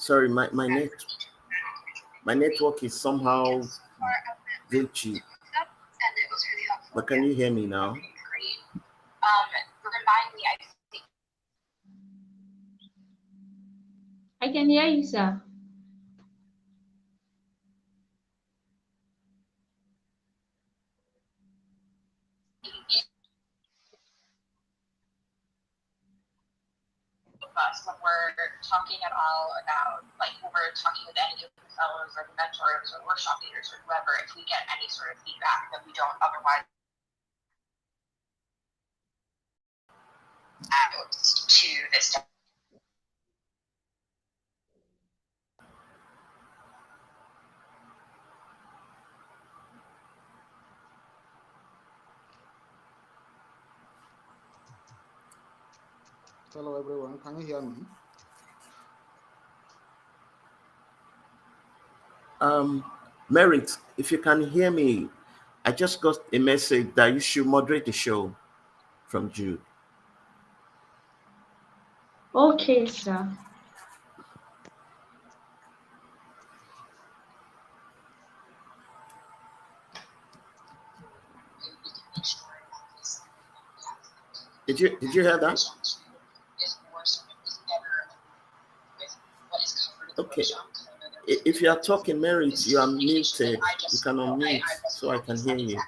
Sorry, my network is somehow glitchy. But can you hear me now? Remind me, I can hear you, sir. When we're talking at all about, like, when we're talking with any of the fellows or mentors or workshop leaders or whoever, if we get any sort of feedback that we don't otherwise add to this. Hello everyone, can you hear me? Merit, if you can hear me, I just got a message that you should moderate the show from Jude. Okay, sir. Did you hear that? Okay. If you are talking, Merit, you are muted. You can unmute so I can hear you.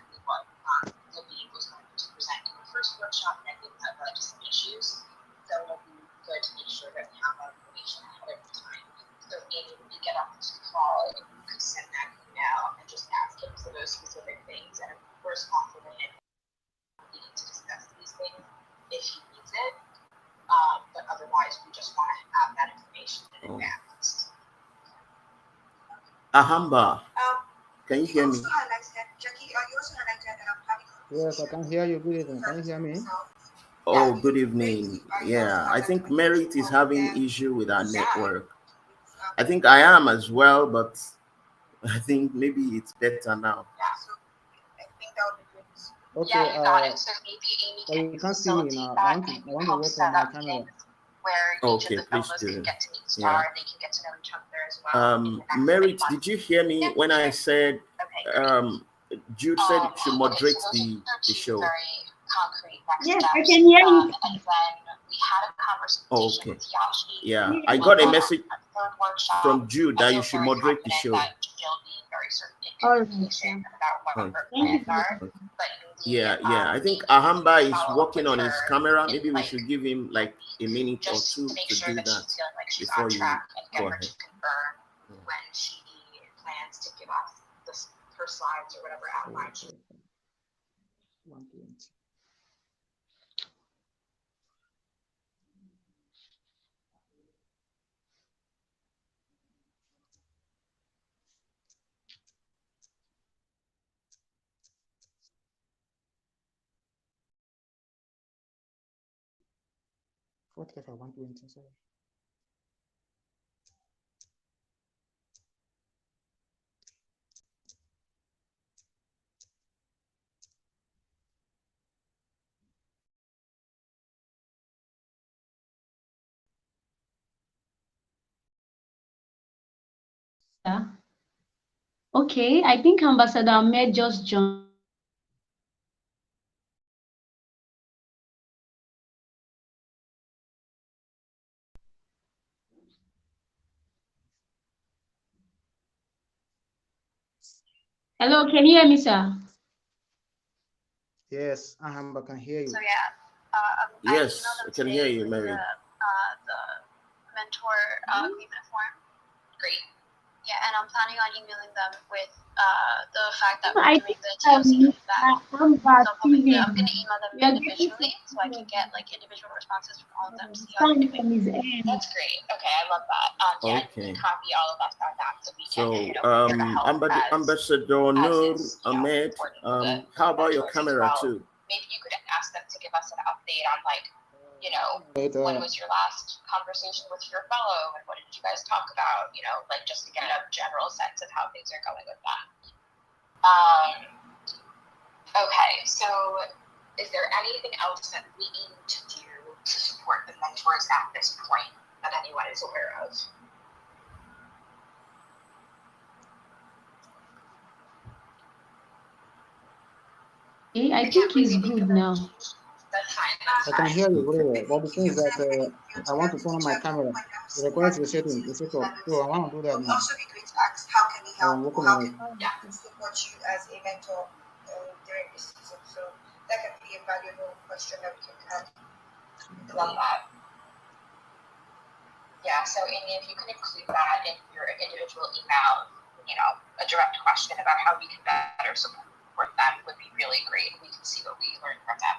Specific things, and of course, confident in needing to discuss these things if he needs it. But otherwise, we just want to have that information in advance. Ahamba, can you hear me? Yes, I can hear you. Good evening. Can you hear me? Oh, good evening. Yeah, I think Merit is having issue with our network. I think I am as well, but I think maybe it's better now. Okay, yeah, you got it. So maybe Amy you can't see me now. I want to work on my camera. Where each of the fellows can get to meet Star, and they can get to know each other as well. Merit, did you hear me when I said Jude said you should moderate the show? Yes, I can hear you. And then we had a conversation with Yashi. Yeah, I got a message from Jude that you should moderate the show. Yeah. I think Ahamba is working on his camera. Maybe we should give him like a minute or two to do that before you go ahead. When she plans to give us her slides or whatever outline. 120. What if I want to enter? Sorry. Yeah. Okay, I think Ambassador Ahmed just joined. Hello, can you hear me, sir? Yes, Ahamba can hear you. So yeah, yes, I can hear you, Mary. The mentor agreement form. Great. Yeah, and I'm planning on emailing them with the fact that we're doing the TOC feedback. So I'm going to email them individually so I can get like individual responses from all of them. See how they're doing. That's great. Okay, I love that. Yeah, you can copy all of us on that so we can. Ambassador Nur Ahmed, how about your camera too? Maybe you could ask them to give us an update on like, when was your last conversation with your fellow and what did you guys talk about? Like just to get a general sense of how things are going with that. Okay, so is there anything else that we need to do to support the mentors at this point that anyone is aware of? Okay, I think he's good now. That's fine. I can hear you very well. But the thing is that I want to turn on my camera. It requires the setting, the setup. So I want to do that now. Also be great to ask, how can we help? I'm working How on can it. we support you as a mentor during this season? So that can be a valuable question that we can add. Love that. Yeah, so Amy, if you could include that in your individual email, a direct question about how we can better support them would be really great. We can see what we learned from them.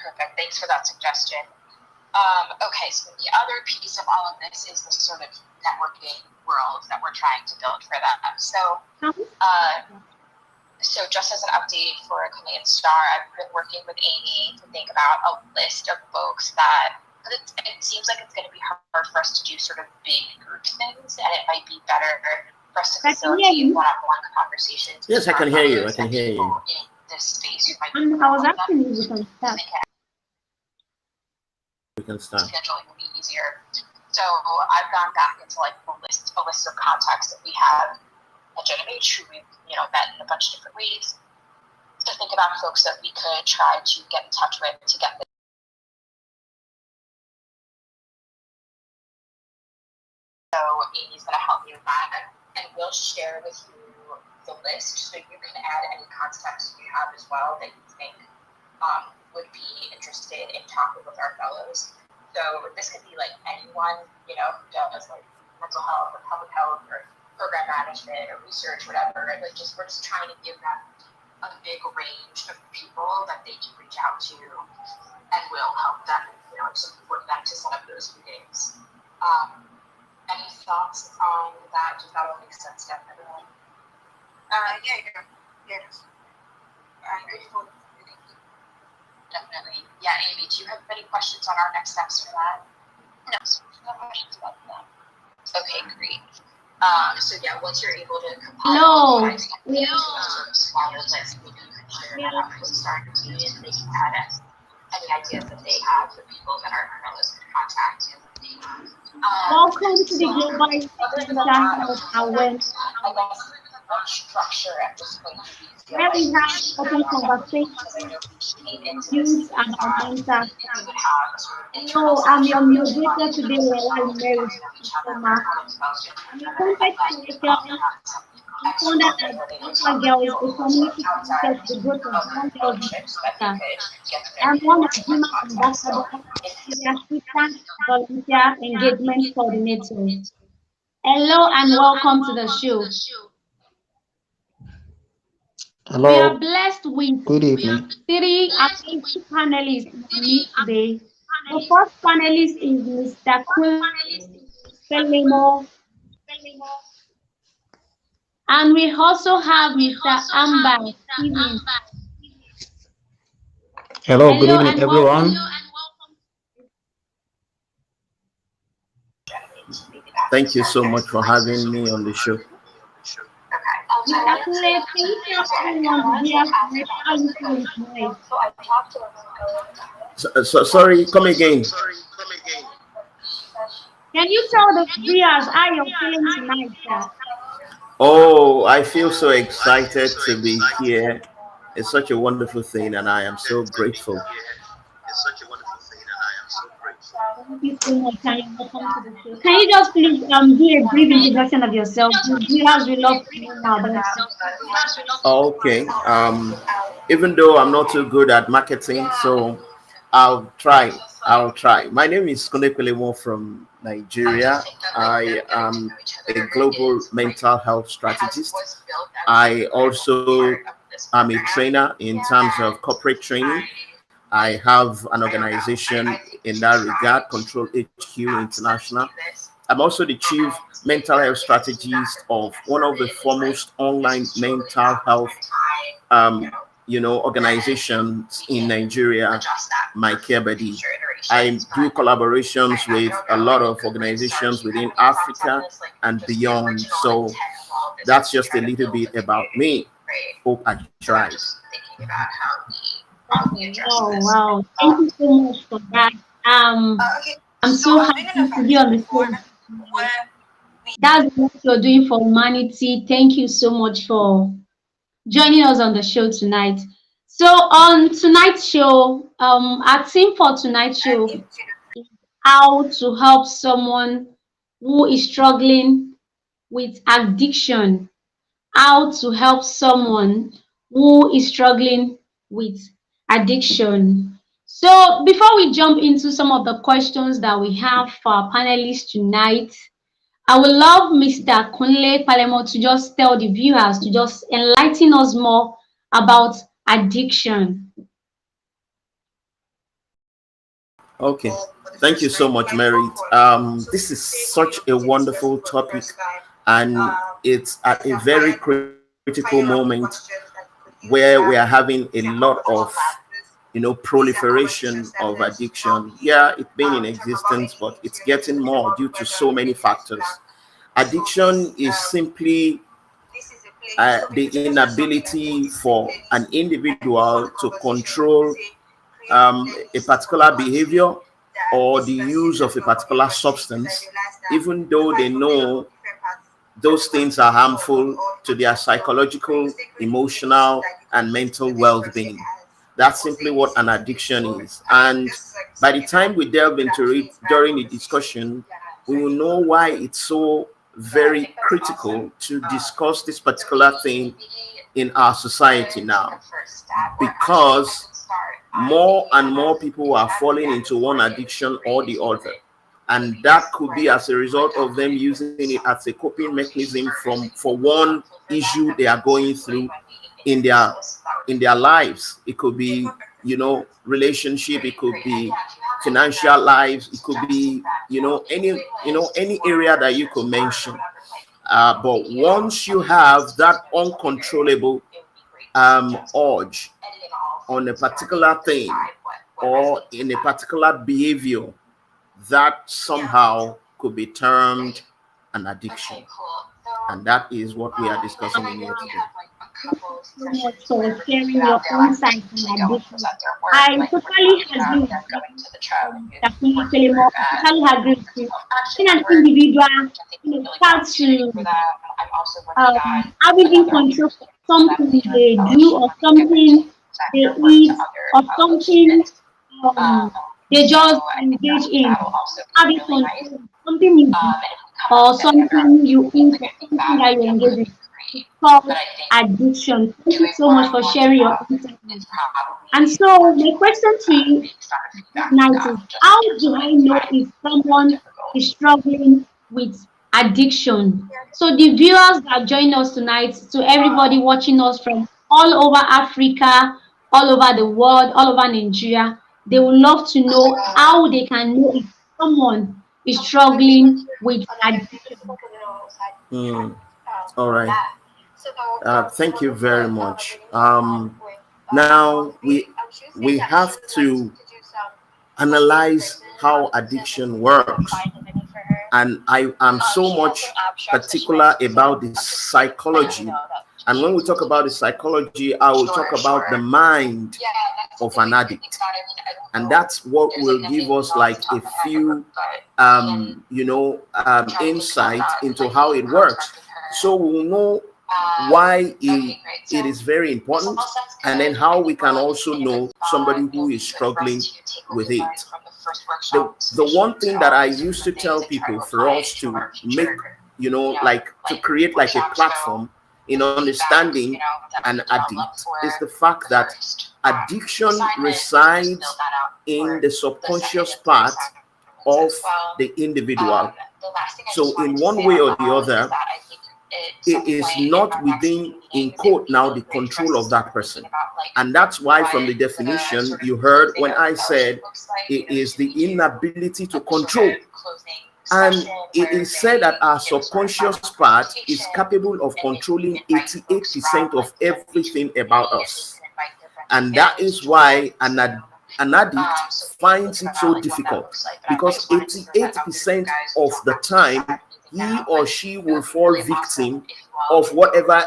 Perfect. Thanks for that suggestion. Okay, so the other piece of all of this is the sort of networking world that we're trying to build for them. So, just as an update for Kunle and Star, I've been working with Amy to think about a list of folks that, because it seems like it's going to be hard for us to do sort of big group things, and it might be better for us to facilitate one-on-one conversations. Yes, I can hear you. I can hear you. In this space, you might I was asking if you can start. We can start. Scheduling will be easier. So I've gone back into like a list of contacts that we have at GYMH who we've met in a bunch of different ways to think about folks that we could try to get in touch with to get the. So Amy's going to help me with that, and we'll share with you the list so you can add any contacts you have as well that you think would be interested in talking with our fellows. So this could be like anyone, who does like mental health or public health or program management or research, whatever. We're just trying to give them a big range of people that they can reach out to, and will help them, support them to set up those meetings. Any thoughts on that? Does that all make sense to everyone? Yeah. Definitely. Yeah, Amy, do you have any questions on our next steps for that? No questions about that. Okay, great. So once you're able to compile smaller list, maybe you can share that out with Star and they can add any ideas that they have for people that our fellows can contact. Welcome to the Global Channel Awareness, what structure at this point do where we you have open conversations, views about mental health. So I'm your moderator today, while Mary Thomas. I'm a content creator and founder at Aacharya, a community dedicated to the growth of young girls in Africa. I'm one of GYMHA Ambassador, the Assistant Volunteer Engagement Coordinator. Hello and welcome to the show. Hello. We are blessed with Good evening. 3 amazing panelists on me today. The first panelist is Mr. Kunle Pelemo, and we also have Mr. Ahamba. Hello, good evening, everyone. Thank you so much for having me on the show. Mr. Kunle, can you tell everyone the how you feel tonight? Sorry, come again. Can you tell the viewers how you're feeling tonight, sir? Oh, I feel so excited to be here. It's such a wonderful thing, and I am so grateful. Thank you so much, and welcome to the show. Can you just please do a brief introduction of yourself? The viewers will love to know more about you. Okay. Even though I'm not too good at marketing, so I'll try. My name is Kunle Pelemo from Nigeria. I am a global mental health strategist. I also am a trainer in terms of corporate training. I have an organization in that regard, Control HQ International. I'm also the chief mental health strategist of one of the foremost online mental health organizations in Nigeria, Edeh. I do collaborations with a lot of organizations within Africa and beyond. So that's just a little bit about me. Hope I tried. Oh, wow. Thank you so much for that. I'm so happy to be on the show. That's what you're doing for humanity. Thank you so much for joining us on the show tonight. So on tonight's show, our theme for tonight's show is how to help someone who is struggling with addiction. How to help someone who is struggling with addiction. So before we jump into some of the questions that we have for our panelists tonight, I would love Mr. Kunle Pelemo to just tell the viewers, to just enlighten us more about addiction. Okay, thank you so much, Mary. This is such a wonderful topic, and it's at a very critical moment where we are having a lot of, proliferation of addiction. Yeah, it's been in existence, but it's getting more due to so many factors. Addiction is simply the inability for an individual to control a particular behavior or the use of a particular substance, even though they know those things are harmful to their psychological, emotional, and mental well-being. That's simply what an addiction is. And by the time we delve into it during the discussion, we will know why it's so very critical to discuss this particular thing in our society now. Because more and more people are falling into one addiction or the other. And that could be as a result of them using it as a coping mechanism for one issue they are going through in their lives. It could be, relationship, it could be financial lives, it could be, any area that you could mention. But once you have that uncontrollable urge on a particular thing or in a particular behavior, that somehow could be termed an addiction. And that is what we are discussing in here today. So much for sharing your insights on addiction. I totally agree with you, Mr. Kunle Pelemo. I totally agree with you. In an individual, start to having in control of something they do or something they eat or something they just engage in. Having control of something you do or something you eat or something that you engage in. It's called addiction. Thank you so much for sharing your insight. And so my question to you tonight is, how do I know if someone is struggling with addiction? So the viewers that join us tonight, to everybody watching us from all over Africa, all over the world, all over Nigeria, they would love to know how they can know if someone is struggling with addiction. All right. Thank you very much. Now we have to analyze how addiction works, and I am so much particular about the psychology. And when we talk about the psychology, I will talk about the mind of an addict, and that's what will give us like a few insight into how it works, so we'll know why it is very important, and then how we can also know somebody who is struggling with it. The one thing that I used to tell people, for us to make, like to create like a platform in understanding an addict, is the fact that addiction resides in the subconscious part of the individual. So in one way or the other, it is not within, in quote now, the control of that person. And that's why from the definition you heard when I said it is the inability to control. And it is said that our subconscious part is capable of controlling 88% of everything about us. And that is why an addict finds it so difficult, because 88% of the time he or she will fall victim of whatever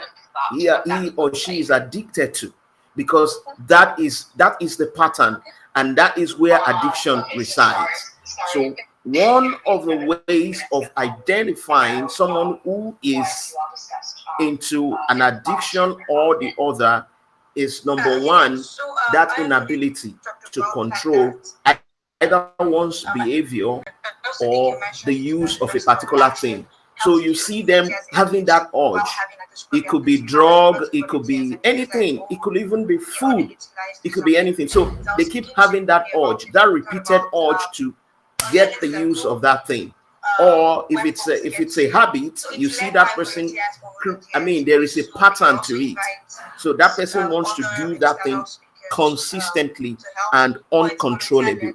he or she is addicted to, because that is the pattern, and that is where addiction resides. So one of the ways of identifying someone who is into an addiction or the other is, number one, that inability to control either one's behavior or the use of a particular thing. So you see them having that urge. It could be drug, it could be anything, it could even be food, it could be anything. So they keep having that urge, that repeated urge to get the use of that thing. Or if it's a habit, you see that person, I mean, there is a pattern to it. So that person wants to do that thing consistently and uncontrollably.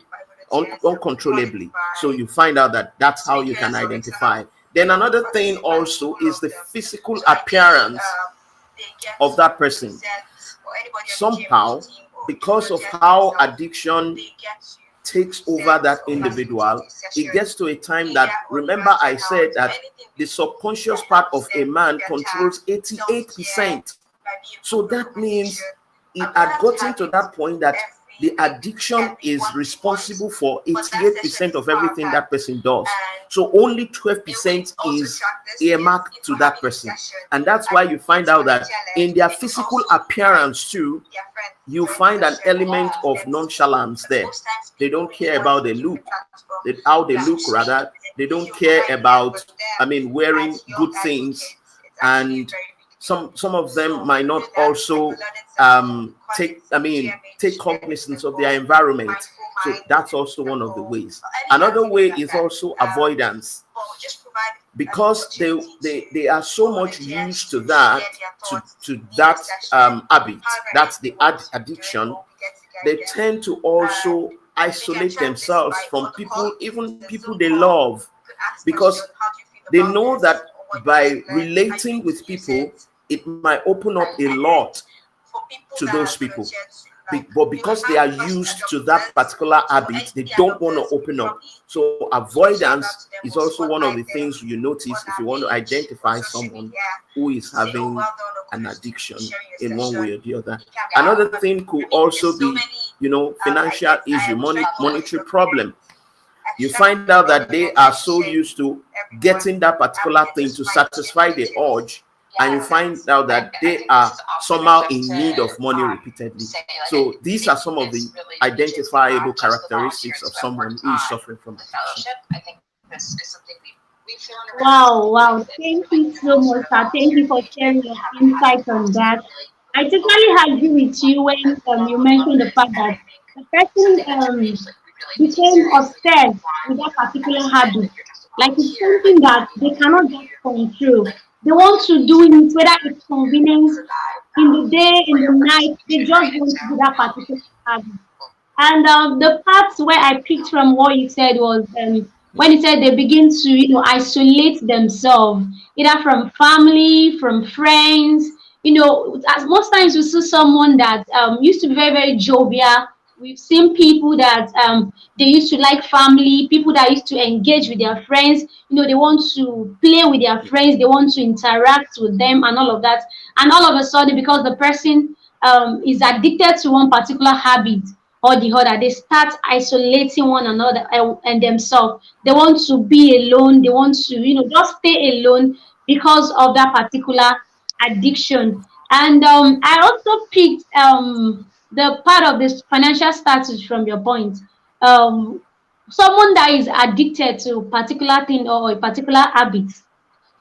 So you find out that that's how you can identify. Then another thing also is the physical appearance of that person. Somehow, because of how addiction takes over that individual, it gets to a time that, remember I said that the subconscious part of a man controls 88%. So that means it had gotten to that point that the addiction is responsible for 88% of everything that person does. So only 12% is earmarked to that person. And that's why you find out that in their physical appearance too, you find an element of nonchalance there. They don't care about the look, how they look rather. They don't care about, I mean, wearing good things. And some of them might not also take cognizance of their environment. So that's also one of the ways. Another way is also avoidance, because they are so much used to that habit, that's the addiction. They tend to also isolate themselves from people, even people they love, because they know that by relating with people, it might open up a lot to those people. But because they are used to that particular habit, they don't want to open up. So avoidance is also one of the things you notice if you want to identify someone who is having an addiction in one way or the other. Another thing could also be, financial issue, monetary problem. You find out that they are so used to getting that particular thing to satisfy the urge, and you find out that they are somehow in need of money repeatedly. So these are some of the identifiable characteristics of someone who is suffering from addiction. I think this is something we've found. Wow. Thank you so much, sir. Thank you for sharing your insight on that. I totally agree with you when you mentioned the fact that the person became obsessed with that particular habit. Like it's something that they cannot just control. They want to do it, whether it's convenience in the day, in the night, they just want to do that particular habit. And the parts where I picked from what you said was when you said they begin to, isolate themselves, either from family, from friends. As most times you see someone that used to be very, very jovial. We've seen people that they used to like family, people that used to engage with their friends. They want to play with their friends, they want to interact with them and all of that. And all of a sudden, because the person is addicted to one particular habit or the other, they start isolating one another and themselves. They want to be alone, they want to, just stay alone because of that particular addiction. And I also picked the part of this financial status from your point. Um, Someone that is addicted to a particular thing or a particular habit,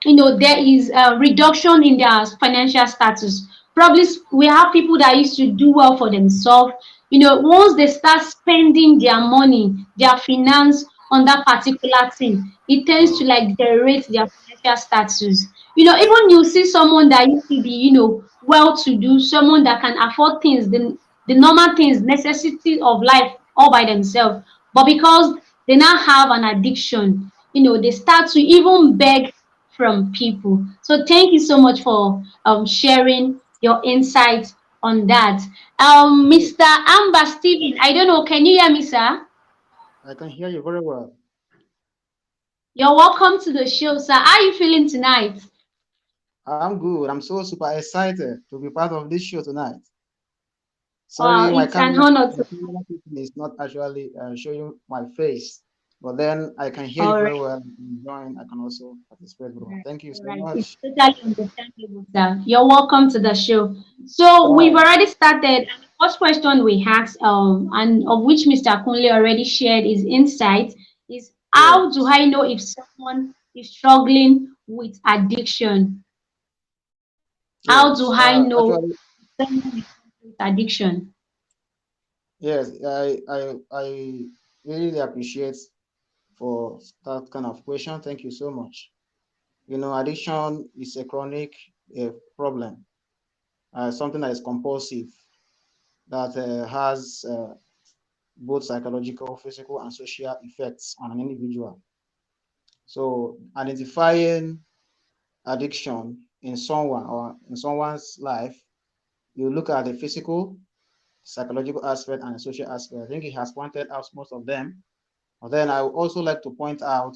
there is a reduction in their financial status. Probably we have people that used to do well for themselves. Once they start spending their money, their finance on that particular thing, it tends to like deteriorate their financial status. Even you see someone that used to be, well to do, someone that can afford things, the normal things, necessities of life all by themselves. But because they now have an addiction, they start to even beg from people. So thank you so much for sharing your insights on that. Mr. Amber Stephen, I don't know, can you hear me, sir? I can hear you very well. You're welcome to the show, sir. How are you feeling tonight? I'm good. I'm so super excited to be part of this show tonight. Sorry, Wow, my it's an camera honor to. is not actually showing my face. But then I can hear you very well. I can join. I can also participate, bro. Thank you so much. It's totally understandable, sir. You're welcome to the show. So we've Wow. already started. And the first question we asked, and of which Mr. Kunle already shared his insight, is how do Yes. I know if someone is struggling with addiction? How do Yes. I know Actually, someone is struggling with addiction? yes. I really appreciate for that kind of question. Thank you so much. Addiction is a chronic problem, something that is compulsive, that has both psychological, physical, and social effects on an individual. So identifying addiction in someone or in someone's life, you look at the physical, psychological aspect, and the social aspect. I think he has pointed out most of them. But then I would also like to point out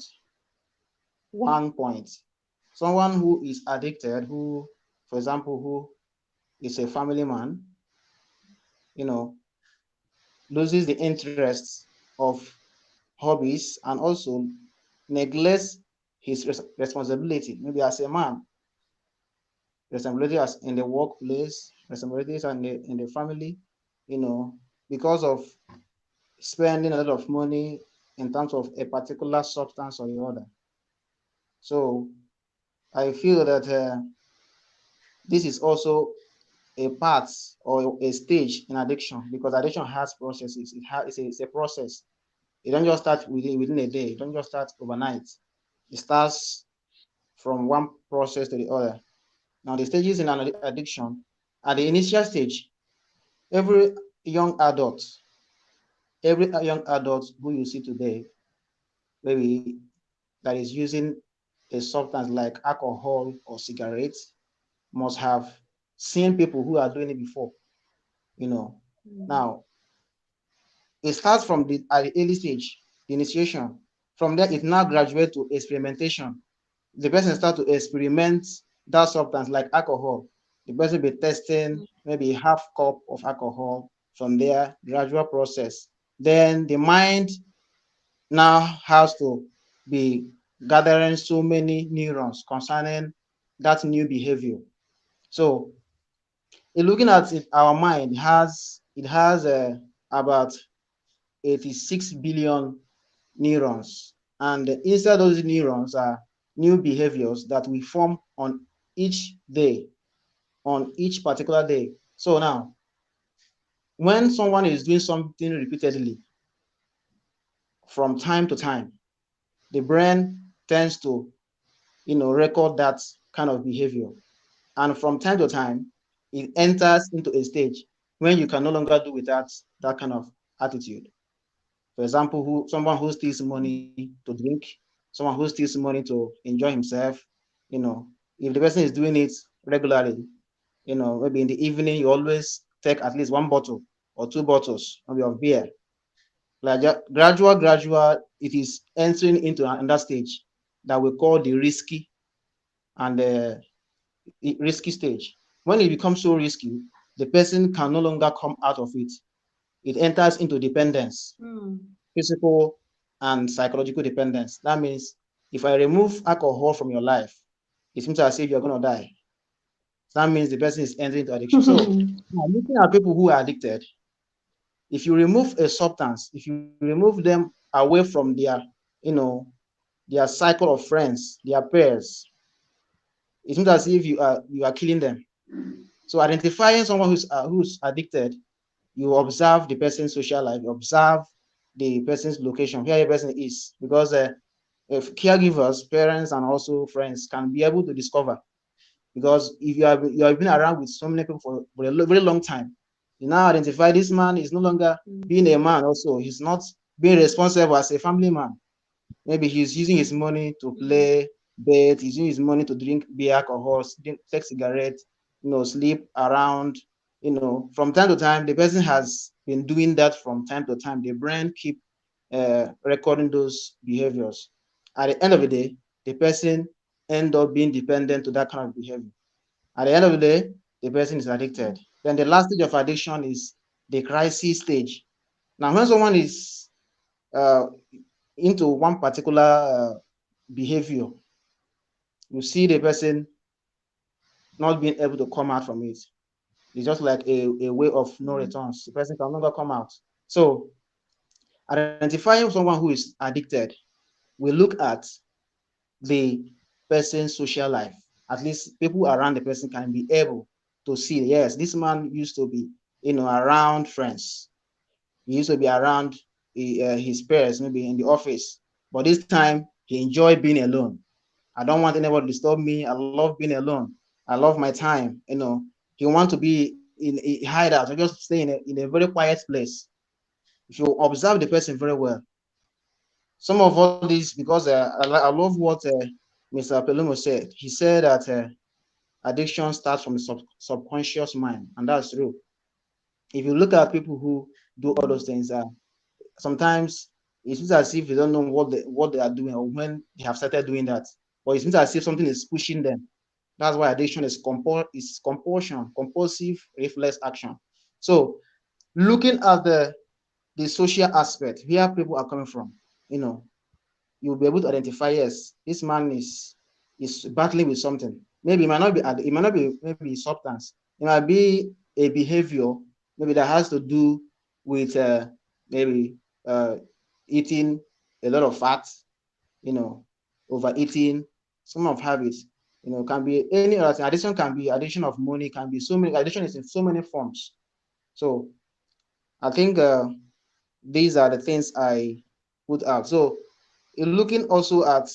one point. Someone who is addicted, who, for example, who is a family man, you know, loses the interest of hobbies and also neglects his responsibility, maybe as a man, responsibility as in the workplace, responsibilities in the family, because of spending a lot of money in terms of a particular substance or the other. So I feel that this is also a part or a stage in addiction, because addiction has processes. It's a process. It don't just start within a day. It don't just start overnight. It starts from one process to the other. Now, the stages in an addiction, at the initial stage, every young adult, who you see today, maybe that is using a substance like alcohol or cigarettes, must have seen people who are doing it before. Now it starts from at the early stage, the initiation. From there, it now graduates to experimentation. The person starts to experiment that substance like alcohol. The person will be testing maybe half cup of alcohol. From there, gradual process. Then the mind now has to be gathering so many neurons concerning that new behavior. So in looking at it, our mind has about 86 billion neurons, and inside those neurons are new behaviors that we form on each day, on each particular day. So now, when someone is doing something repeatedly from time to time, the brain tends to record that kind of behavior, and from time to time it enters into a stage when you can no longer do without that kind of attitude. For example, someone who steals money to drink, someone who steals money to enjoy himself, if the person is doing it regularly, maybe in the evening you always take at least one bottle or two bottles maybe of beer. Like gradual, it is entering into another stage that we call the risky and risky stage. When it becomes so risky, the person can no longer come out of it. It enters into dependence, physical and psychological dependence. That means if I remove alcohol from your life, it seems as if you're going to die. So that means the person is entering into addiction. So now looking at people who are addicted, if you remove a substance, if you remove them away from their cycle of friends, their peers, it seems as if you are killing them. So identifying someone who's addicted, you observe the person's social life, you observe the person's location, where the person is, because if caregivers, parents, and also friends can be able to discover. Because if you have been around with so many people for a very long time, you now identify this man is no longer being a man. Also, he's not being responsible as a family man. Maybe he's using his money to play bet, he's using his money to drink beer, alcohol, take cigarettes, sleep around. From time to time, the person has been doing that from time to time. The brain keep recording those behaviors. At the end of the day, the person end up being dependent to that kind of behavior. At the end of the day, the person is addicted. Then the last stage of addiction is the crisis stage. Now, when someone is into one particular behavior, you see the person not being able to come out from it. It's just like a way of no returns. The person can no longer come out. So identifying someone who is addicted, we look at the person's social life. At least people around the person can be able to see, yes, this man used to be, around friends. He used to be around his peers, maybe in the office. But this time, he enjoyed being alone. I don't want anybody to disturb me. I love being alone. I love my time. He wants to be in a hideout or just stay in a very quiet place. If you observe the person very well, some of all these, because I love what Mr. Pelemo said. He said that addiction starts from the subconscious mind, and that's true. If you look at people who do all those things, sometimes it seems as if they don't know what they are doing or when they have started doing that. But it seems as if something is pushing them. That's why addiction is compulsion, compulsive reflex action. So looking at the social aspect, where people are coming from, you'll be able to identify, yes, this man is battling with something. Maybe maybe substance. It might be a behavior, maybe that has to do with maybe eating a lot of fat, overeating, some of habits, can be any other thing. Addiction can be addiction of money, can be so many, addiction is in so many forms. So I think these are the things I put out. So looking also at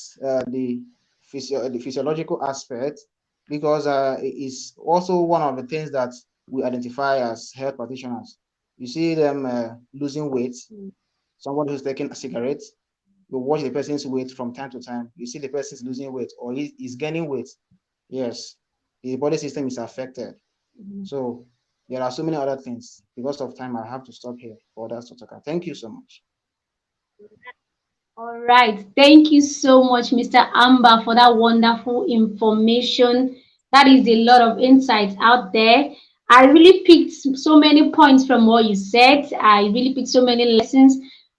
the physiological aspect, because it is also one of the things that we identify as health practitioners. You see them losing weight, someone who's taking a cigarette, you watch the person's weight from time to time. You see the person's losing weight or he's gaining weight. Yes, the body system is affected. So there are so many other things. Because of time, I have to stop here for others to talk. Thank you so much. All right. Thank you so much, Mr. Ahamba, for that wonderful information. That is a lot of insights out there. I really picked so many points from what you said. I really picked so many lessons.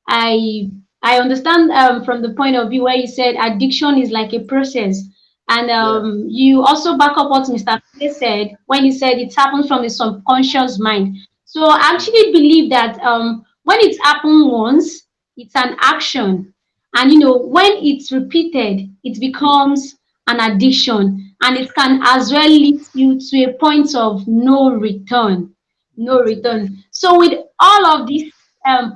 I I understand from the point of view where you said addiction is like a process. And Yeah. you also back up what Mr. Kunle said when he said it happens from the subconscious mind. So I actually believe that when it happens once, it's an action. And when it's repeated, it becomes an addiction, and it can as well lead you to a point of no return. No return. So, with all of these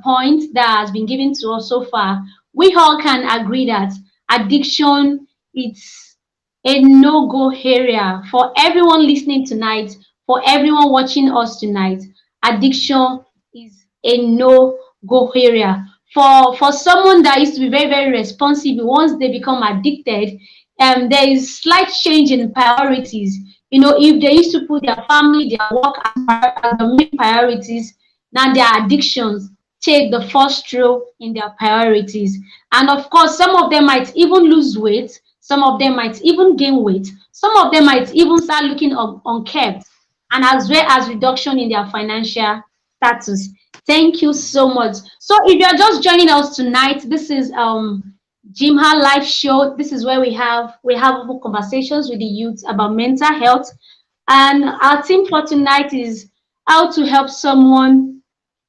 points that has been given to us so far, we all can agree that addiction it's a no-go area for everyone listening tonight, for everyone watching us tonight. Addiction is a no-go area. For someone that used to be very, very responsible, once they become addicted, there is slight change in priorities. If they used to put their family, their work as the main priorities, now their addictions take the first role in their priorities. And of course, some of them might even lose weight, some of them might even gain weight, some of them might even start looking unkept, and as well as reduction in their financial status. Thank you so much. So if you're just joining us tonight, this is GYMHA live show. This is where we have open conversations with the youth about mental health. And our theme for tonight is how to help someone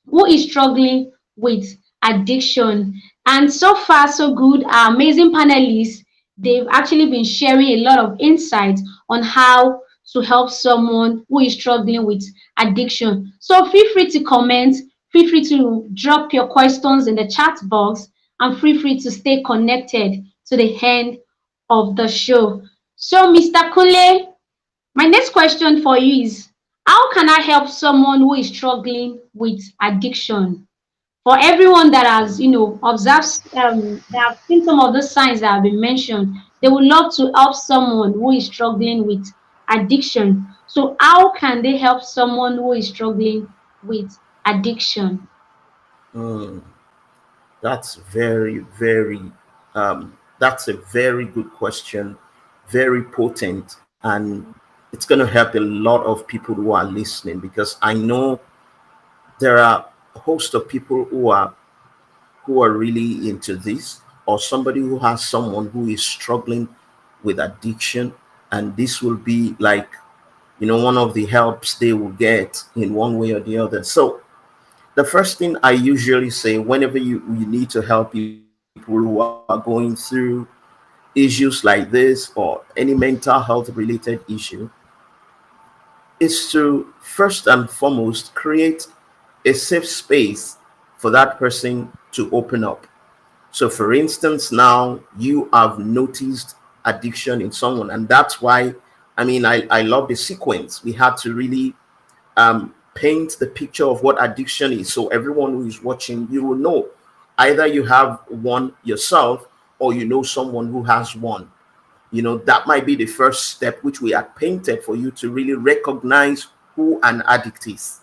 who is struggling with addiction. And so far, so good. Our amazing panelists, they've actually been sharing a lot of insights on how to help someone who is struggling with addiction. So feel free to comment, feel free to drop your questions in the chat box, and feel free to stay connected to the end of the show. So, Mr. Kunle, my next question for you is, how can I help someone who is struggling with addiction? For everyone that has, observed, that have seen some of the signs that have been mentioned, they would love to help someone who is struggling with addiction. So how can they help someone who is struggling with addiction? Mm, that's that's a very good question, very potent, and it's going to help a lot of people who are listening, because I know there are a host of people who are really into this, or somebody who has someone who is struggling with addiction, and this will be like, one of the helps they will get in one way or the other. So the first thing I usually say whenever you need to help people who are going through issues like this or any mental health related issue is to first and foremost create a safe space for that person to open up. So, for instance, now you have noticed addiction in someone, and that's why I love the sequence. We had to really paint the picture of what addiction is. So, everyone who is watching, you will know either you have one yourself or you know someone who has one. That might be the first step which we had painted for you to really recognize who an addict is.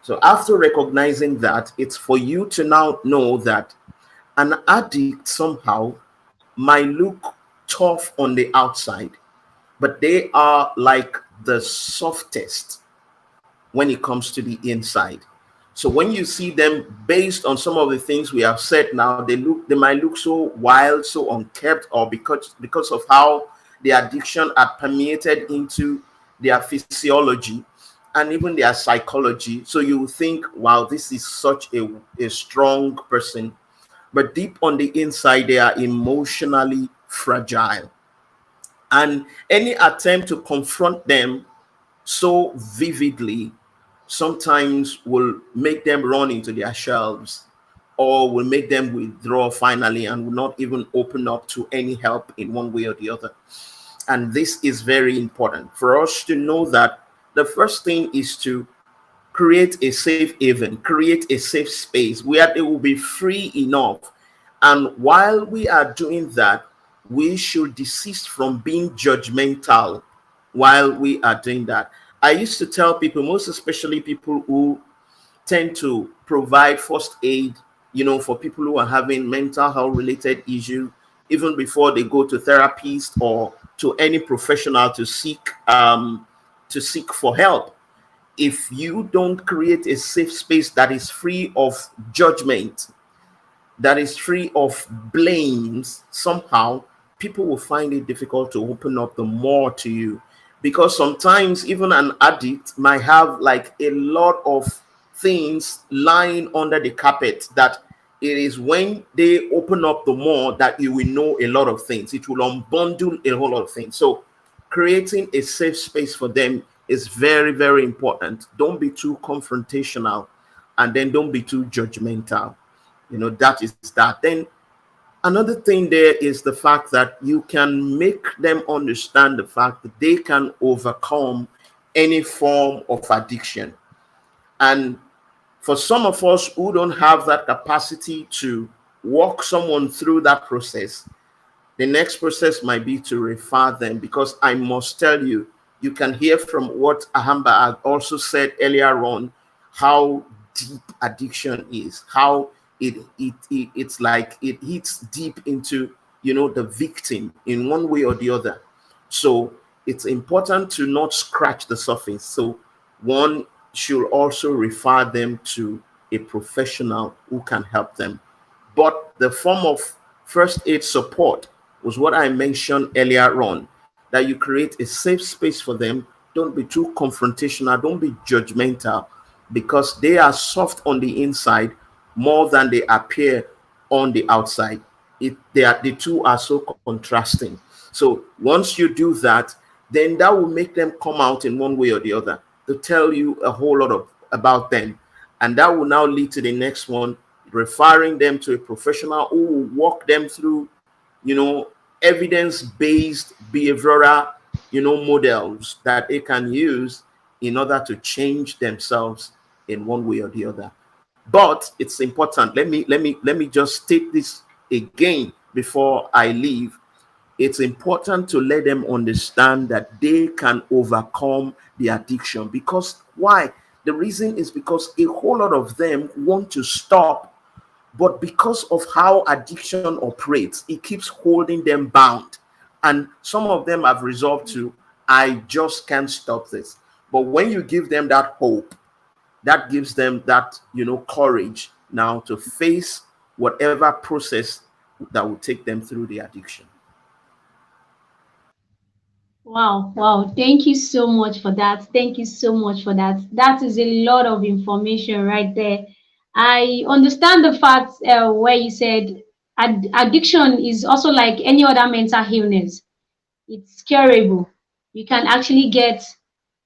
So, after recognizing that, it's for you to now know that an addict somehow might look tough on the outside, but they are like the softest when it comes to the inside. So when you see them, based on some of the things we have said now, they might look so wild, so unkept, or because of how the addiction had permeated into their physiology and even their psychology. So you think, wow, this is such a strong person. But deep on the inside, they are emotionally fragile. And any attempt to confront them so vividly sometimes will make them run into their shelves, or will make them withdraw finally and will not even open up to any help in one way or the other. And this is very important for us to know that the first thing is to create a safe haven, create a safe space where they will be free enough. And while we are doing that, we should desist from being judgmental while we are doing that. I used to tell people, most especially people who tend to provide first aid, for people who are having mental health related issues, even before they go to therapists or to any professional to seek for help. If you don't create a safe space that is free of judgment, that is free of blames, somehow people will find it difficult to open up the more to you. Because sometimes even an addict might have like a lot of things lying under the carpet, that it is when they open up the more that you will know a lot of things. It will unbundle a whole lot of things. So creating a safe space for them is very, very important. Don't be too confrontational, and then don't be too judgmental. That is that. Then another thing there is the fact that you can make them understand the fact that they can overcome any form of addiction. And for some of us who don't have that capacity to walk someone through that process, the next process might be to refer them, because I must tell you, you can hear from what Ahamba had also said earlier on, how deep addiction is, how it's like it hits deep into the victim in one way or the other. So it's important to not scratch the surface. So one should also refer them to a professional who can help them. But the form of first aid support was what I mentioned earlier on, that you create a safe space for them. Don't be too confrontational, don't be judgmental, because they are soft on the inside more than they appear on the outside. The two are so contrasting. So once you do that, then that will make them come out in one way or the other to tell you a whole lot about them. And that will now lead to the next one, referring them to a professional who will walk them through, evidence-based behavioral, models that they can use in order to change themselves in one way or the other. But it's important. Let me just state this again before I leave. It's important to let them understand that they can overcome the addiction. Because why? The reason is because a whole lot of them want to stop, but because of how addiction operates, it keeps holding them bound. And some of them have resolved to, I just can't stop this. But when you give them that hope, that gives them that courage now to face whatever process that will take them through the addiction. Wow, wow. Thank you so much for that. Thank you so much for that. That is a lot of information right there. I understand the fact where you said addiction is also like any other mental illness. It's curable. You can actually get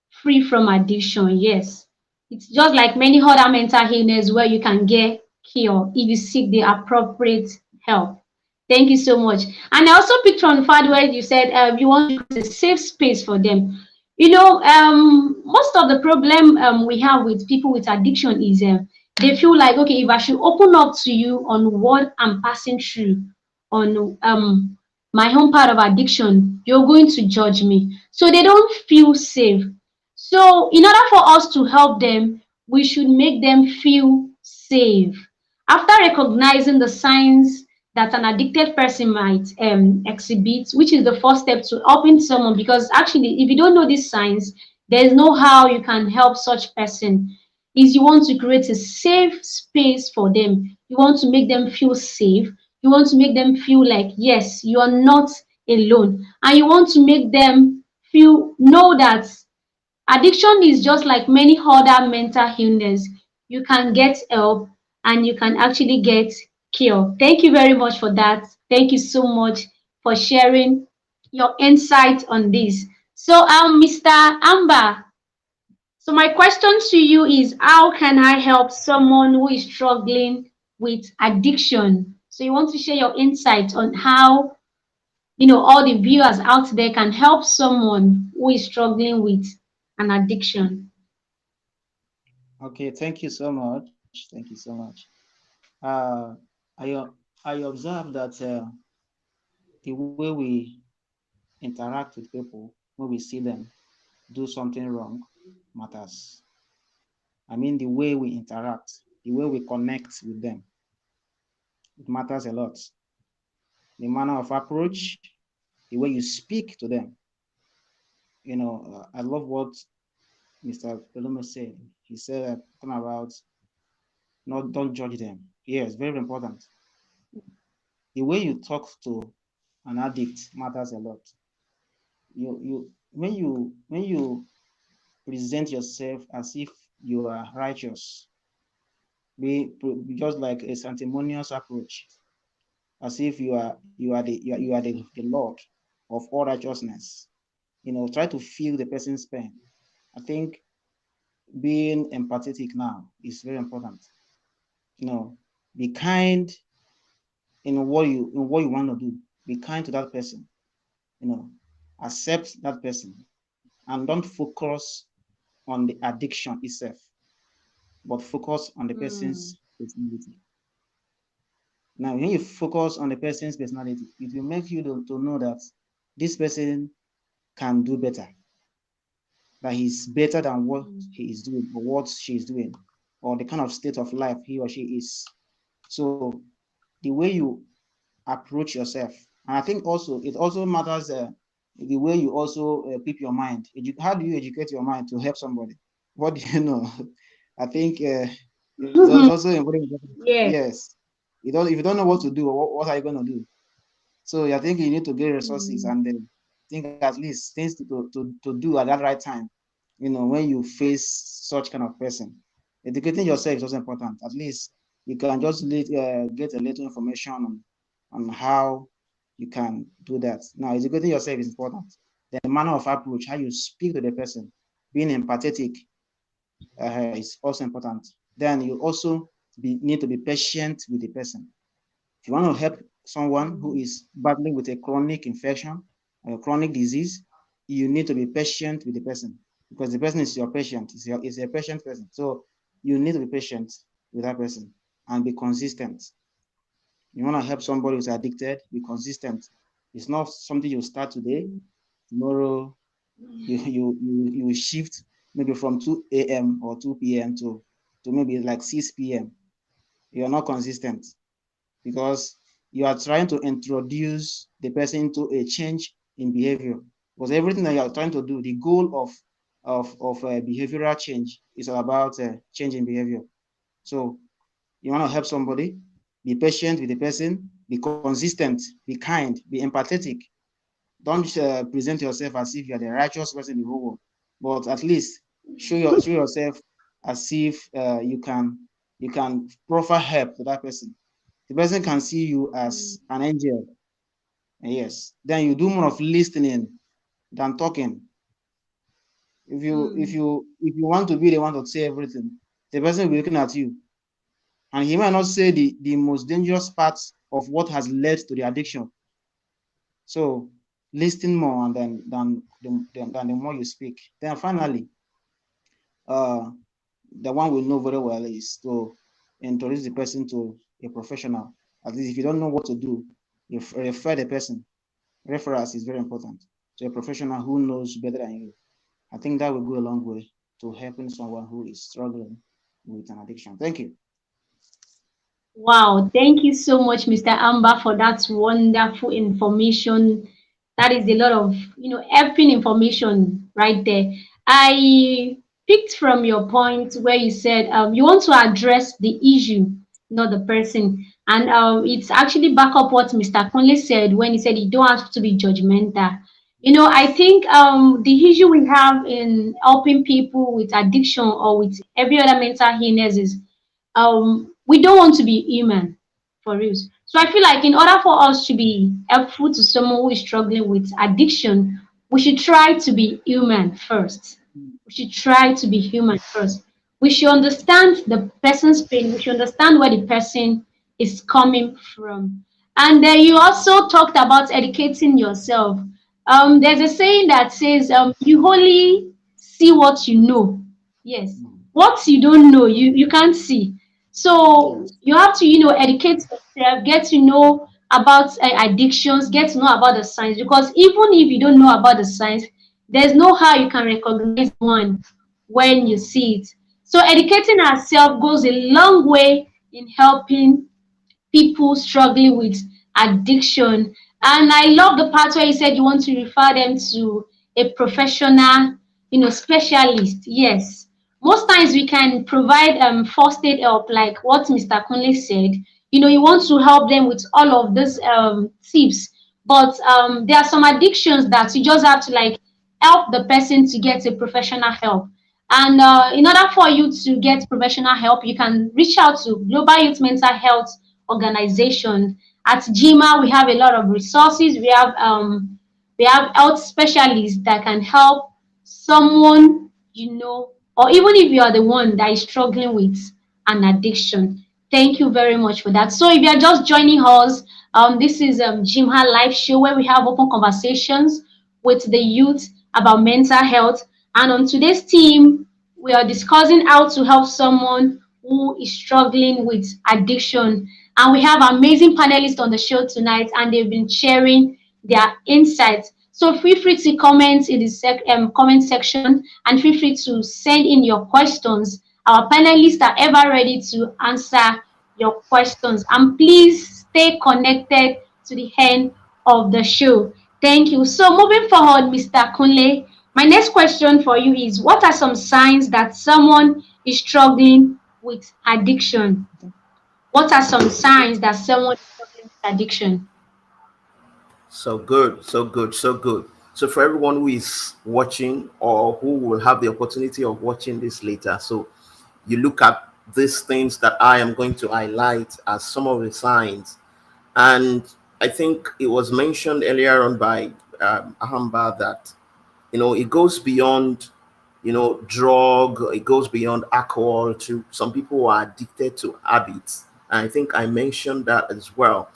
free from addiction. Yes. It's just like many other mental illness where you can get cure if you seek the appropriate help. Thank you so much. And I also picked on fact where you said you want to create a safe space for them. You know, most of the problem we have with people with addiction is they feel like, okay, if I should open up to you on what I'm passing through, on my own part of addiction, you're going to judge me. So they don't feel safe. So in order for us to help them, we should make them feel safe. After recognizing the signs that an addicted person might exhibit, which is the first step to helping someone, because actually, if you don't know these signs, there's no how you can help such person, is you want to create a safe space for them. You want to make them feel safe. You want to make them feel like, yes, you are not alone. And you want to make them know that addiction is just like many other mental illness. You can get help and you can actually get cure. Thank you very much for that. Thank you so much for sharing your insight on this. So, Mr. Amber, so my question to you is, how can I help someone who is struggling with addiction? So you want to share your insight on how, all the viewers out there can help someone who is struggling with an addiction. Okay, thank you so much. Thank you so much. Uh, I observe that the way we interact with people when we see them do something wrong matters. I mean, the way we interact, the way we connect with them, it matters a lot. The manner of approach, the way you speak to them. I love what Mr. Pelemo said. He said something about don't judge them. Yes, very important. The way you talk to an addict matters a lot. When you present yourself as if you are righteous, be just like a sanctimonious approach, as if you are the Lord of all righteousness. Try to feel the person's pain. I think being empathetic now is very important. Be kind in what you want to do. Be kind to that person. Accept that person, and don't focus on the addiction itself, but focus on the person's personality. Now, when you focus on the person's personality, it will make you to know that this person can do better, that he's better than what he is doing or what she is doing, or the kind of state of life he or she is. So the way you approach yourself, and I think also it also matters the way you also keep your mind. How do you educate your mind to help somebody? What do you know? I think it's also important. Yes. If you don't know what to do, what are you going to do? So I think you need to get resources and then think at least things to do at that right time. When you face such kind of person, educating yourself is also important. At least you can just get a little information on how you can do that. Now, educating yourself is important. The manner of approach, how you speak to the person, being empathetic is also important. Then you also need to be patient with the person. If you want to help someone who is battling with a chronic infection or a chronic disease, you need to be patient with the person, because the person is your patient. Is a patient person. So you need to be patient with that person and be consistent. You want to help somebody who's addicted, be consistent. It's not something you start today. Tomorrow you shift maybe from 2 a.m. or 2 p.m. to maybe like 6 p.m. You're not consistent, because you are trying to introduce the person to a change in behavior. Because everything that you are trying to do, the goal of behavioral change is about change in behavior. So you want to help somebody, be patient with the person, be consistent, be kind, be empathetic. Don't present yourself as if you're the righteous person in the whole world, but at least show yourself as if you can proffer help to that person. The person can see you as an angel. Yes. Then you do more of listening than talking. If you want to be the one to say everything, the person will be looking at you, and he might not say the most dangerous parts of what has led to the addiction. So listen more and then than the more you speak. Then finally, the one we know very well is to introduce the person to a professional. At least if you don't know what to do, you refer the person. Referrals is very important to a professional who knows better than you. I think that will go a long way to helping someone who is struggling with an addiction. Thank you. Wow, thank you so much, Mr. Ahamba, for that wonderful information. That is a lot of, helping information right there. I picked from your point where you said you want to address the issue, not the person. And it's actually back up what Mr. Kunle said when he said you don't have to be judgmental. I think the issue we have in helping people with addiction or with every other mental illness is we don't want to be human for real. So I feel like in order for us to be helpful to someone who is struggling with addiction, we should try to be human first. We should try to be human first. We should understand the person's pain. We should understand where the person is coming from. And then you also talked about educating yourself. There's a saying that says, you only see what you know. Yes. What you don't know, you can't see. So you have to, educate yourself, get to know about addictions, get to know about the signs. Because even if you don't know about the signs, there's no how you can recognize one when you see it. So educating ourselves goes a long way in helping people struggling with addiction. And I love the part where you said you want to refer them to a professional, specialist. Yes. Most times we can provide first aid help, like what Mr. Kunle said. You want to help them with all of these tips. But there are some addictions that you just have to help the person to get a professional help. And in order for you to get professional help, you can reach out to Global Youth Mental Health Organization. At GYMHA, we have a lot of resources. We have health specialists that can help someone, or even if you are the one that is struggling with an addiction. Thank you very much for that. So if you are just joining us, this is GYMHA live show where we have open conversations with the youth about mental health. And on today's team, we are discussing how to help someone who is struggling with addiction. And we have amazing panelists on the show tonight, and they've been sharing their insights. So feel free to comment in the comment section, and feel free to send in your questions. Our panelists are ever ready to answer your questions. And please stay connected to the end of the show. Thank you. So moving forward, Mr. Kunle, my next question for you is, what are some signs that someone is struggling with addiction? What are some signs that someone is struggling with addiction? So good, so good, so good. So for everyone who is watching or who will have the opportunity of watching this later, so you look at these things that I am going to highlight as some of the signs. And I think it was mentioned earlier on by Ahamba that, it goes beyond, drug, it goes beyond alcohol to some people who are addicted to habits. And I think I mentioned that as well.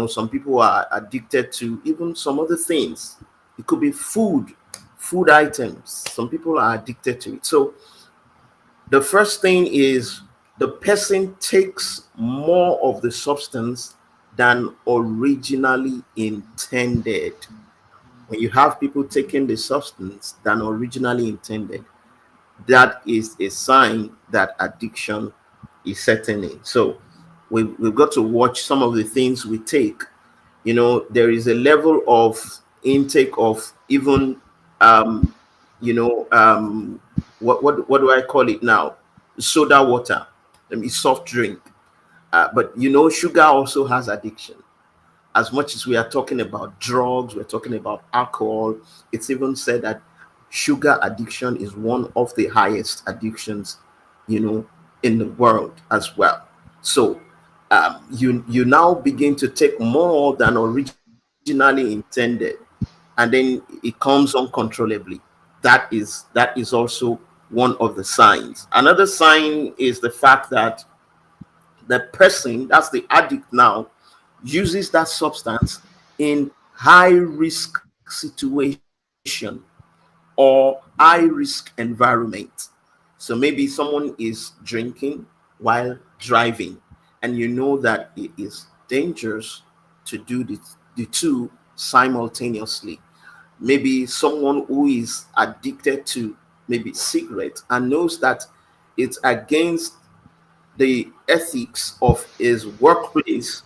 Some people are addicted to even some other things. It could be food items. Some people are addicted to it. So the first thing is the person takes more of the substance than originally intended. When you have people taking the substance than originally intended, that is a sign that addiction is setting in. So we've got to watch some of the things we take. There is a level of intake of even what do I call it now? Soda water. I mean, soft drink. But sugar also has addiction. as much as we are talking about drugs, we're talking about alcohol, it's even said that sugar addiction is one of the highest addictions, in the world as well. So you now begin to take more than originally intended, and then it comes uncontrollably. That is also one of the signs. Another sign is the fact that the person, that's the addict now, uses that substance in high risk situation or high risk environment. So maybe someone is drinking while driving, and you know that it is dangerous to do the two simultaneously. Maybe someone who is addicted to maybe cigarette and knows that it's against the ethics of his workplace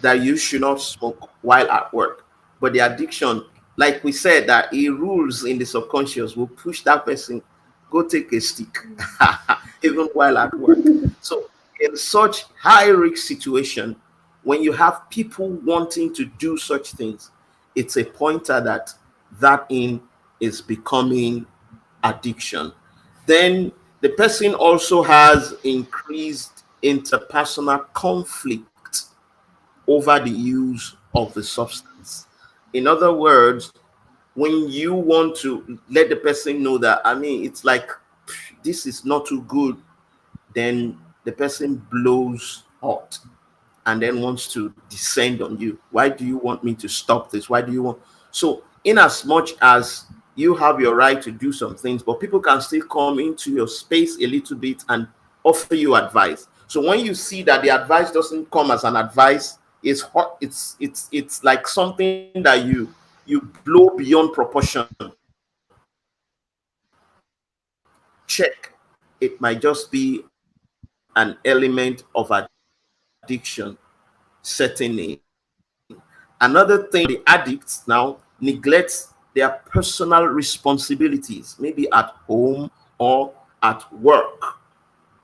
that you should not smoke while at work. But the addiction, like we said, that he rules in the subconscious will push that person go take a stick, even while at work. So in such high risk situation, when you have people wanting to do such things, it's a pointer that that in is becoming addiction. Then the person also has increased interpersonal conflict over the use of the substance. In other words, when you want to let the person know that, I mean, it's like, this is not too good, then the person blows hot and then wants to descend on you. Why do you want me to stop this? Why do you want? So, in as much as you have your right to do some things, but people can still come into your space a little bit and offer you advice. So when you see that the advice doesn't come as an advice, it's hot, it's like something that you blow beyond proportion. Check. It might just be an element of addiction setting in. Another thing is that the addicts now neglect their personal responsibilities, maybe at home or at work,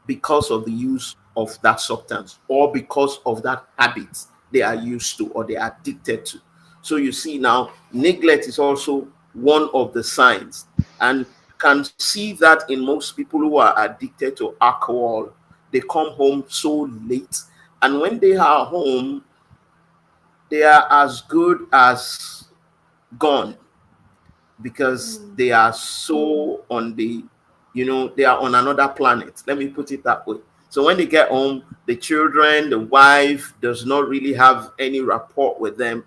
because of the use of that substance or because of that habit they are used to or they are addicted to. So you see now, neglect is also one of the signs. And you can see that in most people who are addicted to alcohol, they come home so late. And when they are home, they are as good as gone, because they are so on the, they are on another planet, let me put it that way. So when they get home, the children, the wife does not really have any rapport with them,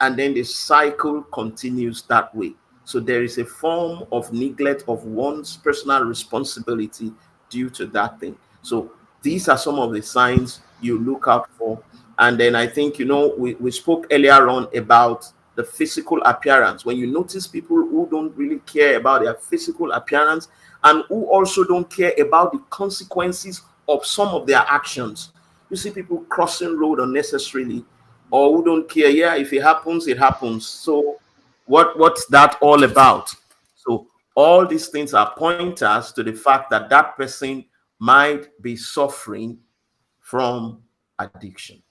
and then the cycle continues that way. So there is a form of neglect of one's personal responsibility due to that thing. So these are some of the signs you look out for. And then I think, we spoke earlier on about the physical appearance. When you notice people who don't really care about their physical appearance and who also don't care about the consequences of some of their actions. You see people crossing road unnecessarily, or who don't care. Yeah, if it happens, it happens. So what's that all about? So all these things are pointers to the fact that that person might be suffering from addiction.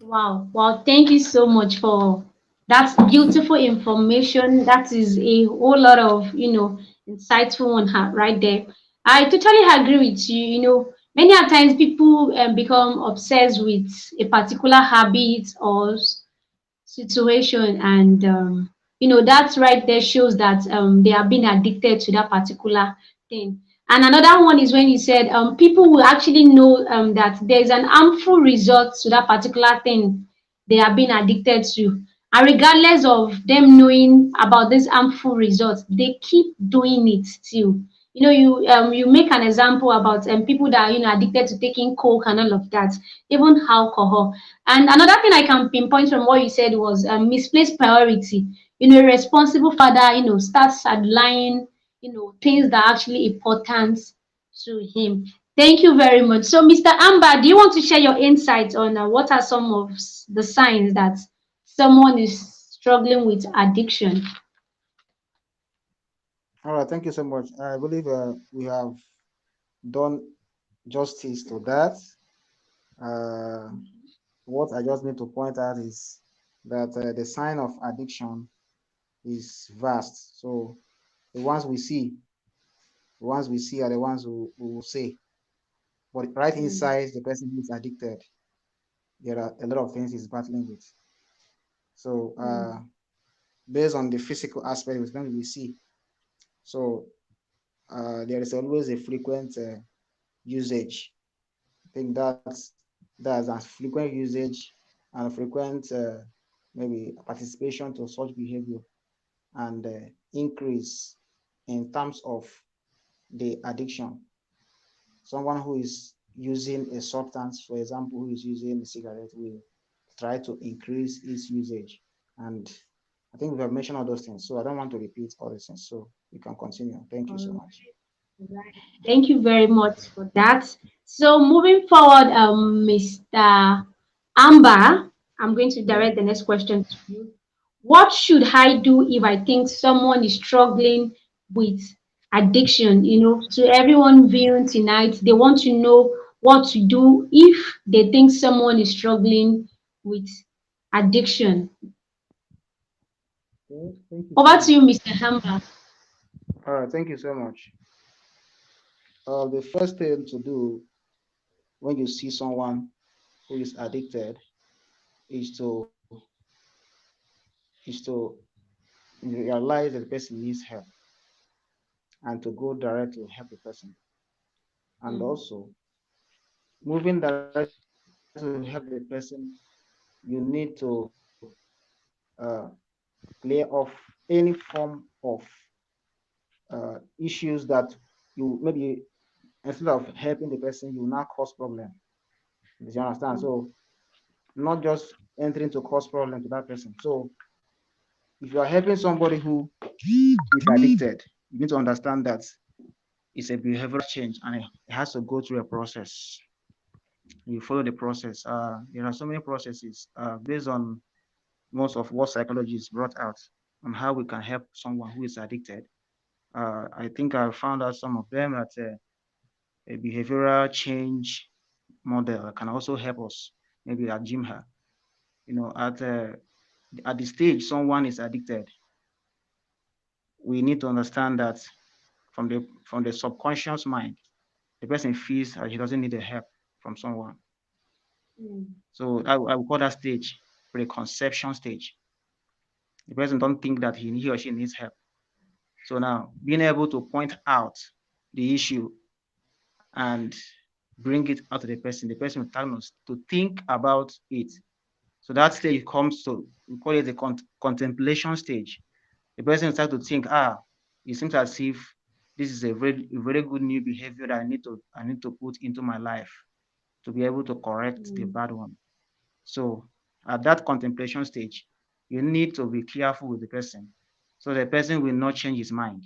Wow, wow, thank you so much for that beautiful information. That is a whole lot of, insightful one right there. I totally agree with you. Many a times people become obsessed with a particular habit or situation, and that's right there shows that they have been addicted to that particular thing. And another one is when you said people will actually know that there's an harmful result to that particular thing they have been addicted to, and regardless of them knowing about this harmful results, they keep doing it still. You make an example about people that are addicted to taking coke and all of that, even alcohol. And another thing I can pinpoint from what you said was misplaced priority. A responsible father, starts outlining, things that are actually important to him. Thank you very much. So, Mr. Amber, do you want to share your insights on what are some of the signs that someone is struggling with addiction? All right, thank you so much. I believe we have done justice to that. Uh, what I just need to point out is that the sign of addiction is vast. So the ones we see are the ones who will say. But right inside the person who is addicted, there are a lot of things he's battling with. So based on the physical aspect, which we see. So there is always a frequent usage. I think that's a frequent usage and frequent maybe participation to such behavior and increase in terms of the addiction. Someone who is using a substance, for example, who is using a cigarette, will try to increase its usage. And I think we have mentioned all those things, so I don't want to repeat all these things. So you can continue. Thank you so much. Right. Thank you very much for that. So moving forward, Mr. Ahamba, I'm going to direct the next question to you. What should I do if I think someone is struggling with addiction? To everyone viewing tonight, they want to know what to do if they think someone is struggling with addiction. Okay, thank you Over so to you, much. Mr. Ahamba. All right, thank you so much. The first thing to do when you see someone who is addicted is to realize that the person needs help and to go direct to help the person. And also, moving direct to help the person, you need to clear off any form of issues that you maybe instead of helping the person, you now cause problem. Do you understand? So not just entering to cause problem to that person. So if you are helping somebody who is addicted, you need to understand that it's a behavioral change and it has to go through a process. You follow the process. There are so many processes based on most of what psychologists brought out on how we can help someone who is addicted. I think I found out some of them that a behavioral change model can also help us, maybe at GYMHA. At the stage someone is addicted, we need to understand that from the subconscious mind, the person feels that he doesn't need the help from someone. So I will call that stage preconception stage. The person don't think that he or she needs help. So now being able to point out the issue and bring it out to the person will tell us to think about it. So that stage comes to, we call it the contemplation stage. The person starts to think, it seems as if this is a very good new behavior that I need to put into my life to be able to correct the bad one. So at that contemplation stage, you need to be careful with the person so the person will not change his mind.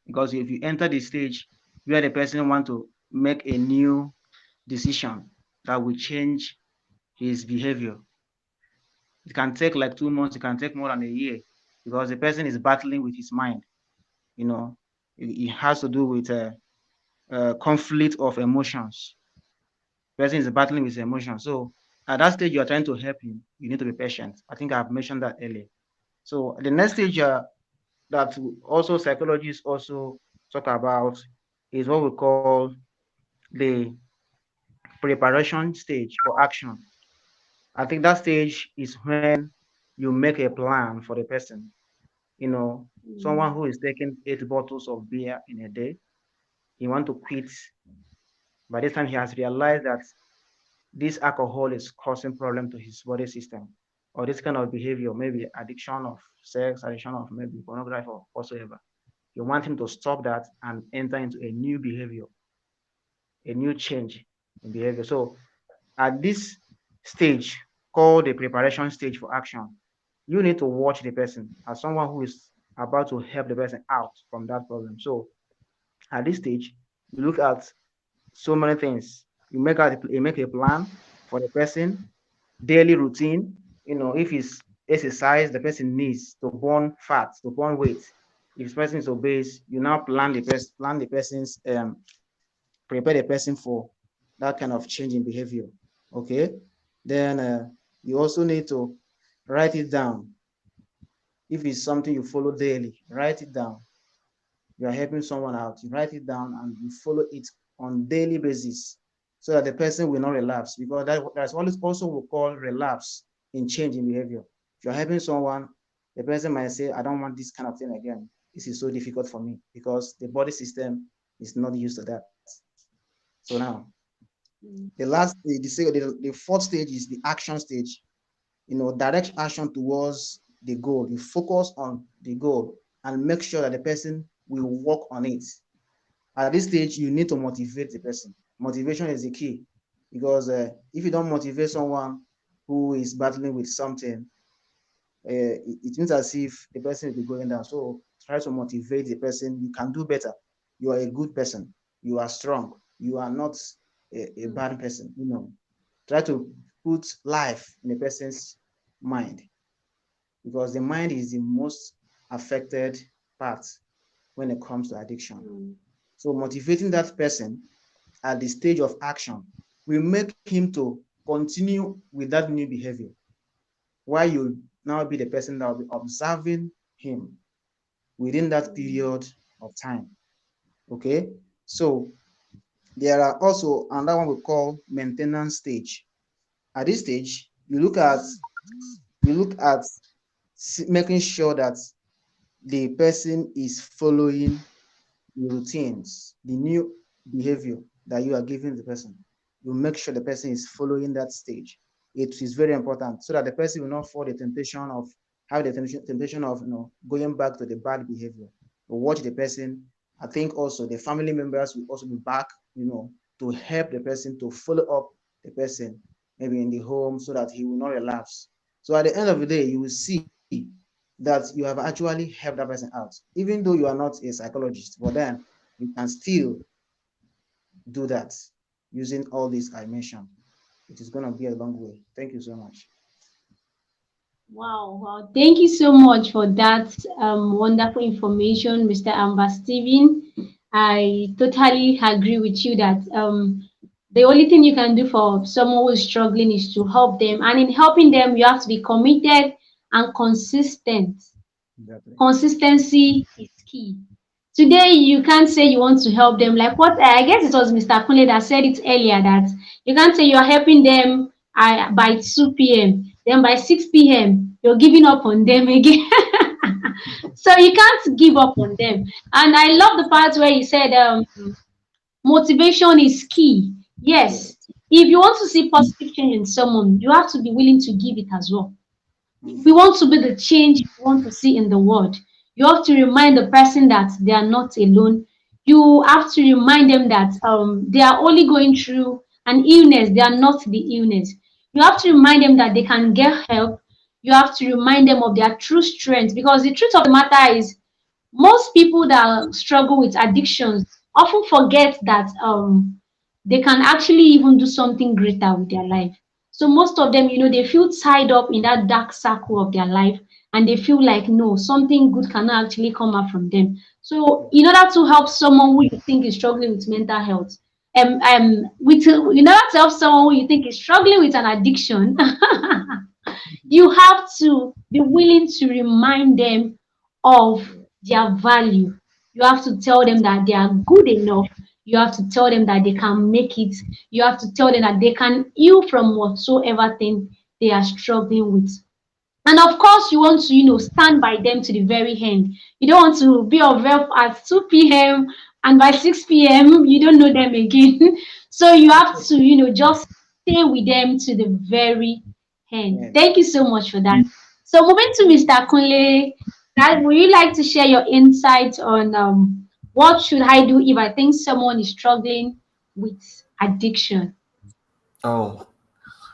Because if you enter the stage where the person wants to make a new decision that will change his behavior, it can take like 2 months, it can take more than a year, because the person is battling with his mind. It has to do with a conflict of emotions. The person is battling with emotions. So at that stage, you are trying to help him. You need to be patient. I think I've mentioned that earlier. So the next stage that also psychologists also talk about is what we call the preparation stage for action. I think that stage is when you make a plan for the person. Someone who is taking 8 bottles of beer in a day, he want to quit. By this time, he has realized that this alcohol is causing problem to his body system, or this kind of behavior, maybe addiction of sex, addiction of maybe pornography or whatsoever. You want him to stop that and enter into a new behavior, a new change in behavior. So at this stage, called the preparation stage for action, you need to watch the person as someone who is about to help the person out from that problem. So at this stage, you look at so many things. You make a plan for the person, daily routine. If it's exercise, the person needs to burn fat, to burn weight. If the person is obese, you now prepare the person for that kind of change in behavior. Okay. Then you also need to write it down. If it's something you follow daily, write it down. You are helping someone out, you write it down and you follow it on daily basis so that the person will not relapse, because that's always also we call relapse in change in behavior. If you're helping someone, the person might say, I don't want this kind of thing again. This is so difficult for me because the body system is not used to that. So now the fourth stage is the action stage. Direct action towards the goal. You focus on the goal and make sure that the person will work on it. At this stage, you need to motivate the person. Motivation is the key, because if you don't motivate someone who is battling with something, it means as if the person will be going down. So try to motivate the person. You can do better. You are a good person. You are strong. You are not a bad person. Try to put life in a person's mind, because the mind is the most affected part when it comes to addiction. So motivating that person at the stage of action will make him to continue with that new behavior, while you now be the person that will be observing him within that period of time. Okay, so there are also another one we call maintenance stage. At this stage, you look at making sure that the person is following the routines, the new behavior that you are giving the person. You make sure the person is following that stage. It is very important so that the person will not fall the temptation of going back to the bad behavior. You watch the person. I think also the family members will also be back, to help the person, to follow up the person, maybe in the home, so that he will not relapse. So at the end of the day, you will see that you have actually helped that person out, even though you are not a psychologist. But then you can still do that using all these I mentioned. It is going to be a long way. Thank you so much. Wow. Thank you so much for that wonderful information, Mr. Amba Steven. I totally agree with you that the only thing you can do for someone who is struggling is to help them. And in helping them, you have to be committed and consistent. Exactly. Consistency is key. Today, you can't say you want to help them. Like what I guess it was Mr. Kunle that said it earlier, that you can't say you're helping them by 2 p.m. Then by 6 p.m. you're giving up on them again. So you can't give up on them. And I love the part where he said motivation is key. Yes. If you want to see positive change in someone, you have to be willing to give it as well. If we want to be the change we want to see in the world, you have to remind the person that they are not alone. You have to remind them that they are only going through an illness, they are not the illness. You have to remind them that they can get help. You have to remind them of their true strength, because the truth of the matter is most people that struggle with addictions often forget that they can actually even do something greater with their life. So most of them, they feel tied up in that dark circle of their life, and they feel like no, something good cannot actually come out from them. So in order to help someone who you think is struggling with mental health, in order to help someone who you think is struggling with an addiction, you have to be willing to remind them of their value. You have to tell them that they are good enough. You have to tell them that they can make it. You have to tell them that they can heal from whatsoever thing they are struggling with. And of course, you want to, stand by them to the very end. You don't want to be of help at 2 p.m. and by 6 p.m. you don't know them again. So you have to, just stay with them to the very end. Thank you so much for that. So moving to Mr. Kunle, would you like to share your insights on what should I do if I think someone is struggling with addiction? Oh,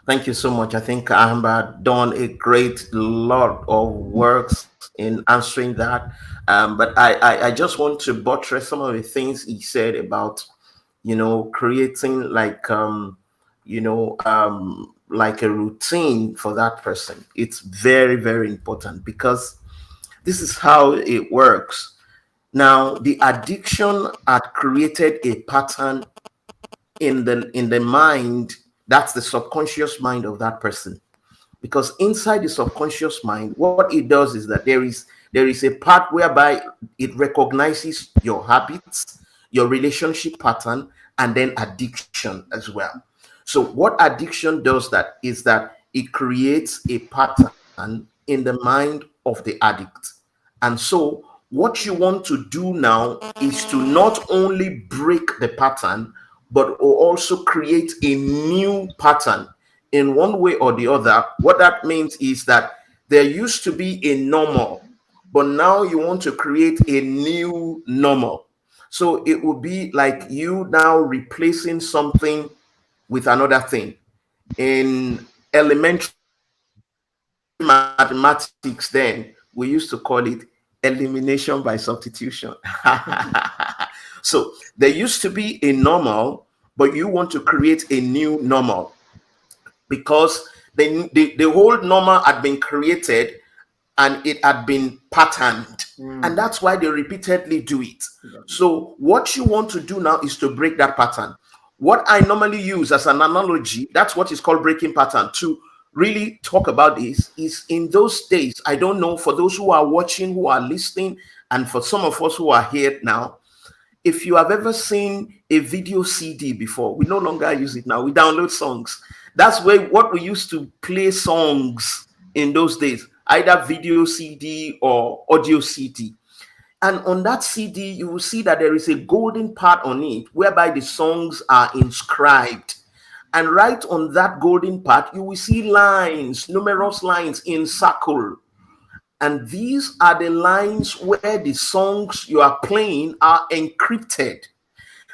thank you so much. I think Ahamba done a great lot of works in answering that. But I just want to buttress some of the things he said about, creating like a routine for that person. It's very, very important, because this is how it works. Now, the addiction had created a pattern in the mind That's the subconscious mind of that person. Because inside the subconscious mind, what it does is that there is a part whereby it recognizes your habits, your relationship pattern, and then addiction as well. So what addiction does that is that it creates a pattern in the mind of the addict. And so what you want to do now is to not only break the pattern, but also create a new pattern in one way or the other. What that means is that there used to be a normal, but now you want to create a new normal. So it would be like you now replacing something with another thing. In elementary mathematics, then we used to call it elimination by substitution. So there used to be a normal, but you want to create a new normal because the whole normal had been created and it had been patterned. And that's why they repeatedly do it. So what you want to do now is to break that pattern. What I normally use as an analogy, that's what is called breaking pattern, to really talk about this is in those days. I don't know, for those who are watching, who are listening, and for some of us who are here now, if you have ever seen a video CD before, we no longer use it now. We download songs. That's what we used to play songs in those days, either video CD or audio CD. And on that CD, you will see that there is a golden part on it whereby the songs are inscribed. And right on that golden part, you will see lines, numerous lines in circle. And these are the lines where the songs you are playing are encrypted.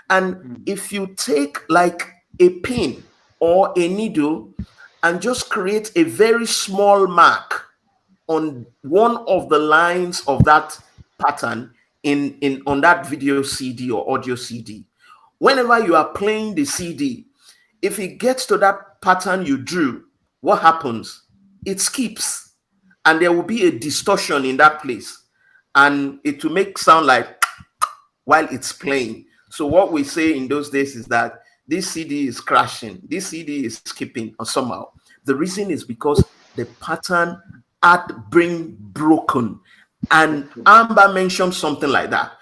And if you take like a pin or a needle and just create a very small mark on one of the lines of that pattern in on that video CD or audio CD, whenever you are playing the CD, if it gets to that pattern you drew, what happens? It skips. And there will be a distortion in that place. And it will make sound like while it's playing. So what we say in those days is that this CD is crashing. This CD is skipping or somehow. The reason is because the pattern had been broken. And Ahamba mentioned something like that.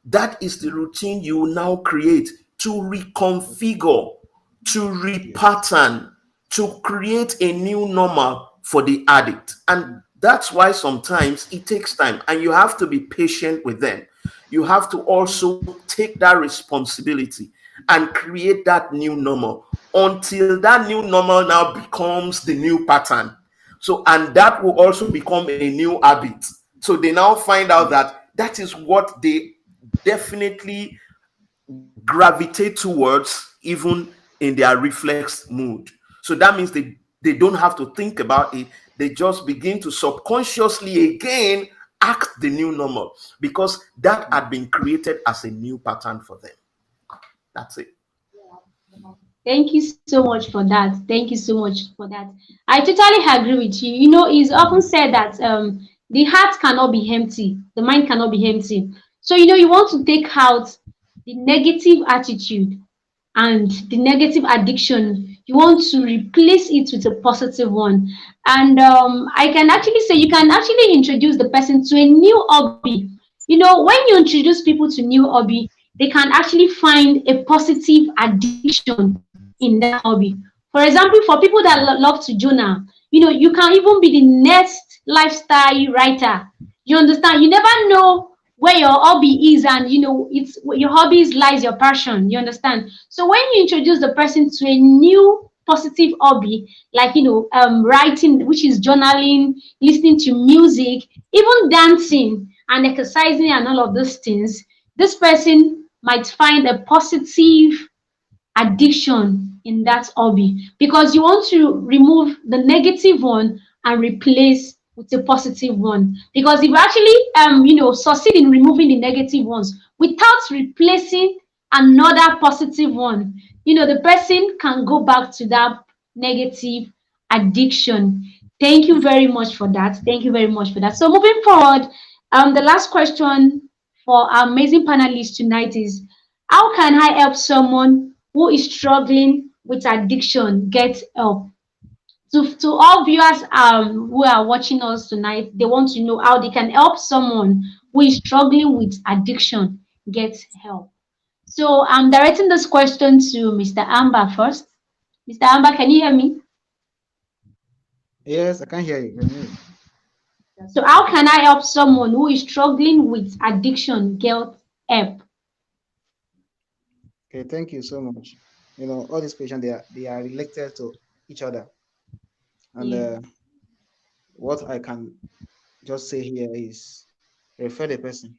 That is the routine you will now create to reconfigure, to repattern, to create a new normal for the addict. And that's why sometimes it takes time and you have to be patient with them. You have to also take that responsibility and create that new normal until that new normal now becomes the new pattern. So, and that will also become a new habit. So they now find out that that is what they definitely gravitate towards, even in their reflex mood. So that means they don't have to think about it. They just begin to subconsciously again act the new normal because that had been created as a new pattern for them. That's it. Thank you so much for that. Thank you so much for that. I totally agree with you. You know, it's often said that the heart cannot be empty, the mind cannot be empty. So, you know, you want to take out the negative attitude and the negative addiction. You want to replace it with a positive one. And I can actually say you can actually introduce the person to a new hobby. You know, when you introduce people to new hobby, they can actually find a positive addiction in that hobby. For example, for people that love to journal, you know, you can even be the next lifestyle writer. You understand? You never know where your hobby is, and you know it's your hobbies lies your passion. You understand? So when you introduce the person to a new positive hobby, like writing, which is journaling, listening to music, even dancing and exercising and all of those things, this person might find a positive addiction in that hobby because you want to remove the negative one and replace with a positive one. Because if you actually succeed in removing the negative ones without replacing another positive one, the person can go back to that negative addiction. Thank you very much for that. Thank you very much for that. So moving forward, the last question for our amazing panelists tonight is, how can I help someone who is struggling with addiction get help. To all viewers who are watching us tonight, they want to know how they can help someone who is struggling with addiction get help. So I'm directing this question to Mr. Ahamba first. Mr. Ahamba, can you hear me? Yes, I can hear you. Can hear you. So how can I help someone who is struggling with addiction get help? Okay, thank you so much. All these questions they are related to each other, and Yeah. what I can just say here is refer the person.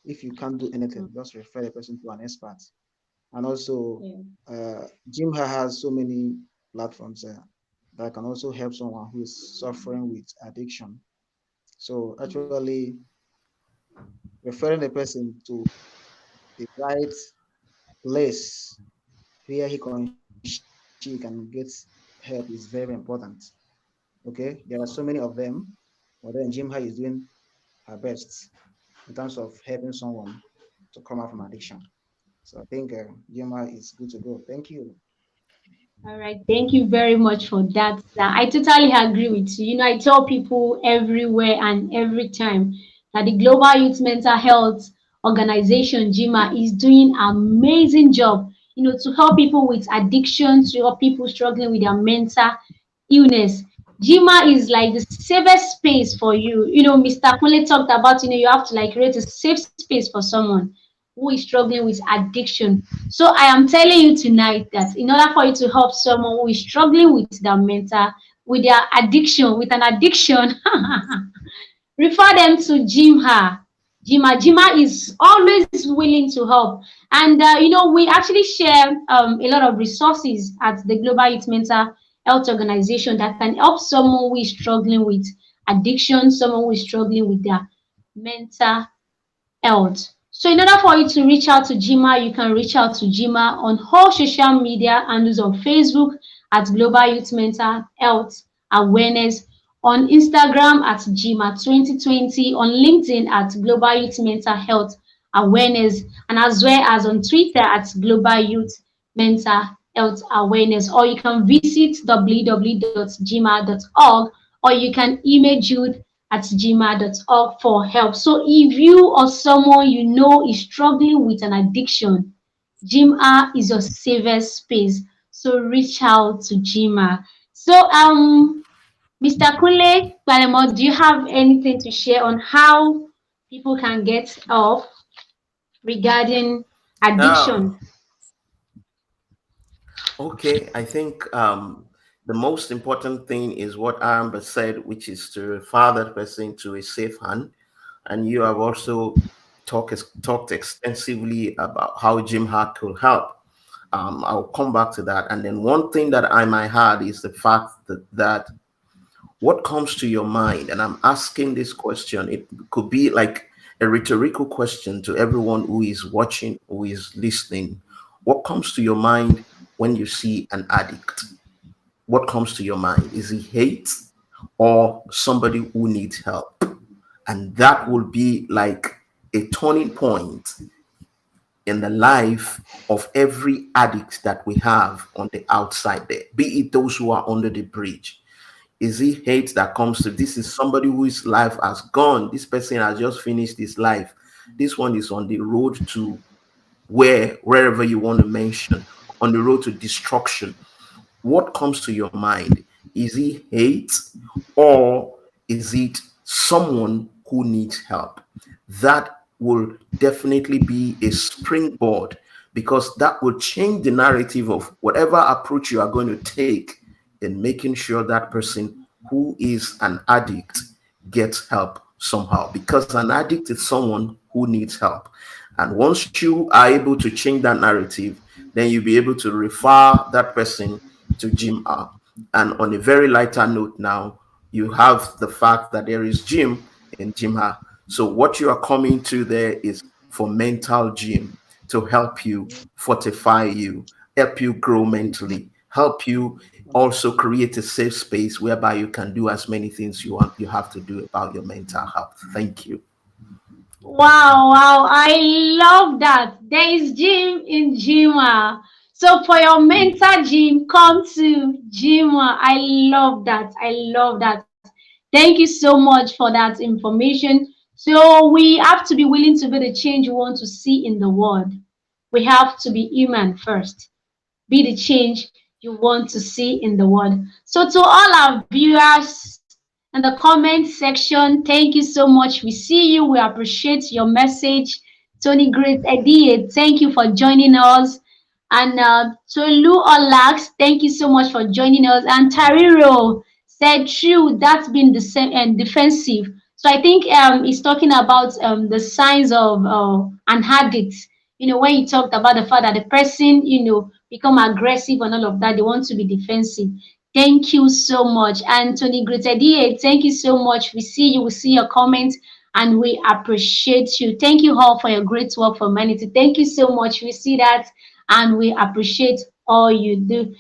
If you can't do anything, just refer the person to an expert. And also, Yeah. GYMHA has so many platforms that can also help someone who is suffering with addiction. So actually, referring the person to the right place where he can she can get help is very important. Okay, there are so many of them, but then GYMHA is doing her best in terms of helping someone to come out from addiction. So I think GYMHA is good to go. Thank you. All right, thank you very much for that. I totally agree with you. I tell people everywhere and every time that the Global Youth Mental Health Organization, GYMHA, is doing an amazing job, to help people with addiction, to help people struggling with their mental illness. GYMHA is like the safest space for you. Mr. Kunle talked about, you have to like create a safe space for someone who is struggling with addiction. So I am telling you tonight that in order for you to help someone who is struggling with their mental, with their addiction, with an addiction, refer them to GYMHA. GYMHA is always willing to help. And, we actually share a lot of resources at the Global Youth Mental Health Organization that can help someone who is struggling with addiction, someone who is struggling with their mental health. So in order for you to reach out to GYMHA, you can reach out to GYMHA on all social media handles on Facebook at Global Youth Mental Health Awareness, on Instagram at GYMHA 2020, on LinkedIn at Global Youth Mental Health Awareness, and as well as on Twitter at Global Youth Mental Health Awareness. Or you can visit www.gyimha.org, or you can email jude@gyimha.org for help. So if you or someone you know is struggling with an addiction, GYMHA is your safest space. So reach out to GYMHA. So Mr. Kunle Pelemo, do you have anything to share on how people can get help regarding Oh, addiction? okay. I think the most important thing is what Ahamba said, which is to refer that person to a safe hand. And you have also talked extensively about how GYMHA could help. I'll come back to that. And then one thing that I might add is the fact that what comes to your mind, and I'm asking this question, it could be like a rhetorical question to everyone who is watching, who is listening. What comes to your mind when you see an addict? What comes to your mind? Is it hate or somebody who needs help? And that will be like a turning point in the life of every addict that we have on the outside there, be it those who are under the bridge. Is it hate that comes to this? Is somebody whose life has gone? This person has just finished his life. This one is on the road to wherever you want to mention, on the road to destruction. What comes to your mind? Is it hate or is it someone who needs help? That will definitely be a springboard because that will change the narrative of whatever approach you are going to take in making sure that person who is an addict gets help somehow. Because an addict is someone who needs help. And once you are able to change that narrative, then you'll be able to refer that person to GYMHA. And on a very lighter note now, you have the fact that there is gym in GYMHA. So what you are coming to there is for mental gym to help you fortify you, help you grow mentally, help you also create a safe space whereby you can do as many things you have to do about your mental health. Thank you. Wow, wow, I love that. There is gym in GYMHA. So for your mentor gym, come to GYMHA. I love that. I love that. Thank you so much for that information. So we have to be willing to be the change we want to see in the world. We have to be human first. Be the change you want to see in the world. So to all our viewers in the comment section, thank you so much. We see you. We appreciate your message. Tony Great Edeh, thank you for joining us. And Tolu Olax, thank you so much for joining us. And Tariro said, true, that's been the same and defensive. So I think he's talking about the signs of an addict. You know, when you talked about the fact that the person, you know, become aggressive and all of that, they want to be defensive. Thank you so much. Anthony Gretadier, thank you so much. We see you, we see your comments, and we appreciate you. Thank you all for your great work for humanity. Thank you so much. We see that and we appreciate all you do.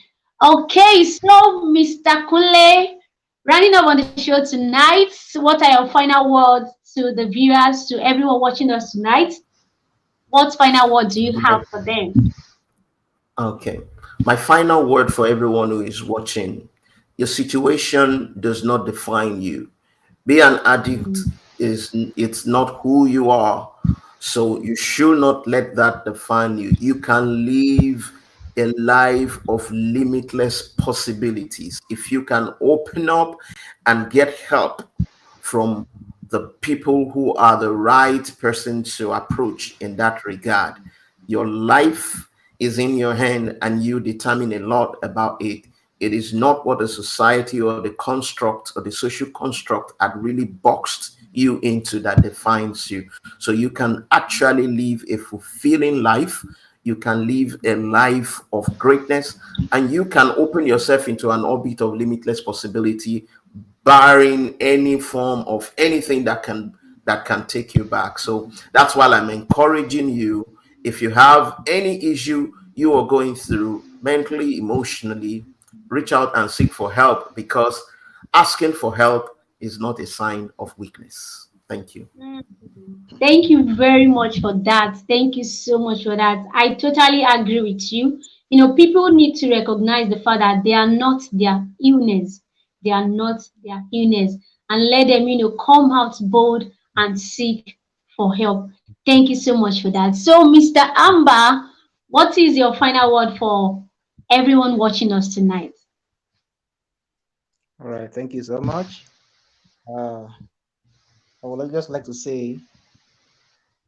Okay, so Mr. Kunle, running up on the show tonight, what are your final words to the viewers, to everyone watching us tonight? What final words do you have for them? Okay. My final word for everyone who is watching: your situation does not define you. Be an addict is it's not who you are. So you should not let that define you. You can live a life of limitless possibilities if you can open up and get help from the people who are the right person to approach in that regard. Your life is in your hand and you determine a lot about it. It is not what the society or the construct or the social construct had really boxed you into that defines you. So you can actually live a fulfilling life. You can live a life of greatness, and you can open yourself into an orbit of limitless possibility, barring any form of anything that can take you back. So that's why I'm encouraging you. If you have any issue you are going through mentally, emotionally, reach out and seek for help, because asking for help is not a sign of weakness. Thank you. Thank you very much for that. Thank you so much for that. I totally agree with you. You know, people need to recognize the fact that they are not their illness. They are not their illness. And let them, you know, come out bold and seek for help. Thank you so much for that. So, Mr. Ahamba, what is your final word for everyone watching us tonight? All right, thank you so much. I would just like to say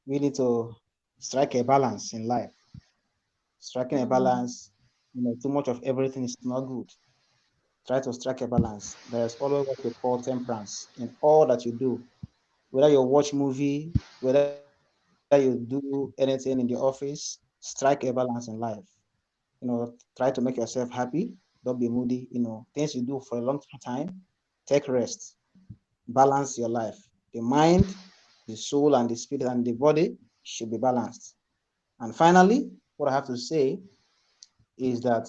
we need to strike a balance in life. Striking a balance, too much of everything is not good. Try to strike a balance. There's always what we call temperance in all that you do. Whether you watch movie, whether you do anything in the office, strike a balance in life. Try to make yourself happy. Don't be moody. Things you do for a long time, take rest. Balance your life. The mind, the soul, and the spirit and the body should be balanced. And finally, what I have to say is that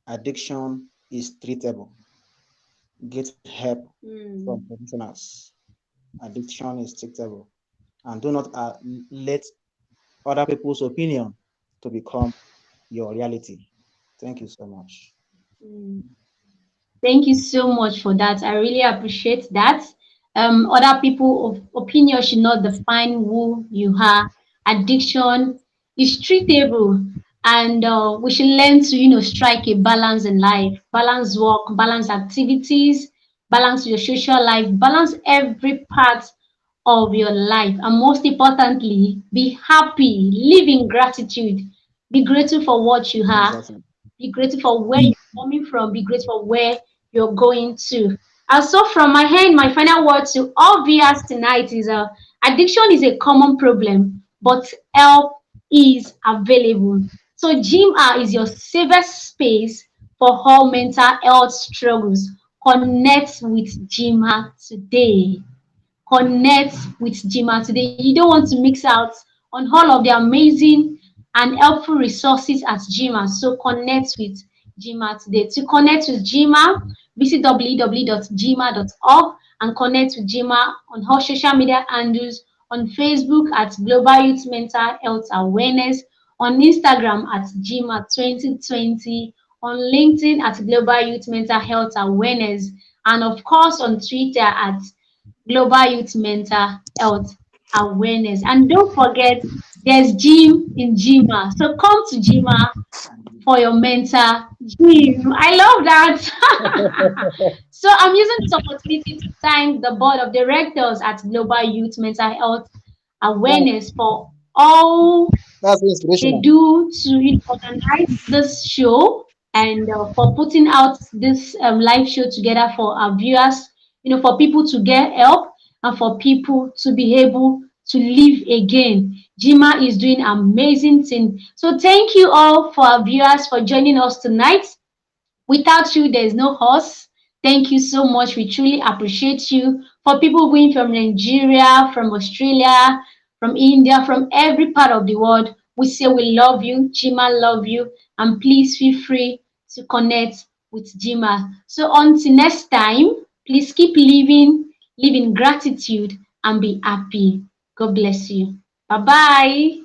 addiction is treatable. Get help from professionals. Addiction is treatable. And do not let other people's opinion to become your reality. Thank you so much. Thank you so much for that. I really appreciate that. Other people's opinion should not define who you are. Addiction is treatable, and we should learn to, strike a balance in life, balance work, balance activities, balance your social life, balance every part of your life, and most importantly, be happy, live in gratitude, be grateful for what you have, Exactly. be grateful for where you're coming from, be grateful for where you're going to. Also, from my hand, my final word to all viewers tonight is addiction is a common problem, but help is available. So, GYMHA is your safest space for all mental health struggles. Connect with GYMHA today. Connect with GYMHA today. You don't want to mix out on all of the amazing and helpful resources at GYMHA. So connect with GYMHA today. To connect with GYMHA, visit www.gymha.org and connect with GYMHA on all social media handles, on Facebook at Global Youth Mental Health Awareness, on Instagram at GYMHA 2020, on LinkedIn at Global Youth Mental Health Awareness, and of course on Twitter at Global Youth Mental Health Awareness. And don't forget, there's gym in GYMHA. So come to GYMHA for your mental gym. I love that. So I'm using this opportunity to thank the board of directors at Global Youth Mental Health Awareness for all That's they inspirational. do to organize this show and for putting out this live show together for our viewers, for people to get help and for people to be able to live again. GYMHA is doing amazing thing. So thank you all for our viewers for joining us tonight. Without you, there is no us. Thank you so much. We truly appreciate you. For people going from Nigeria, from Australia, from India, from every part of the world, we say we love you. GYMHA love you. And please feel free to connect with GYMHA. So until next time, please keep living, live in gratitude, and be happy. God bless you. Bye-bye.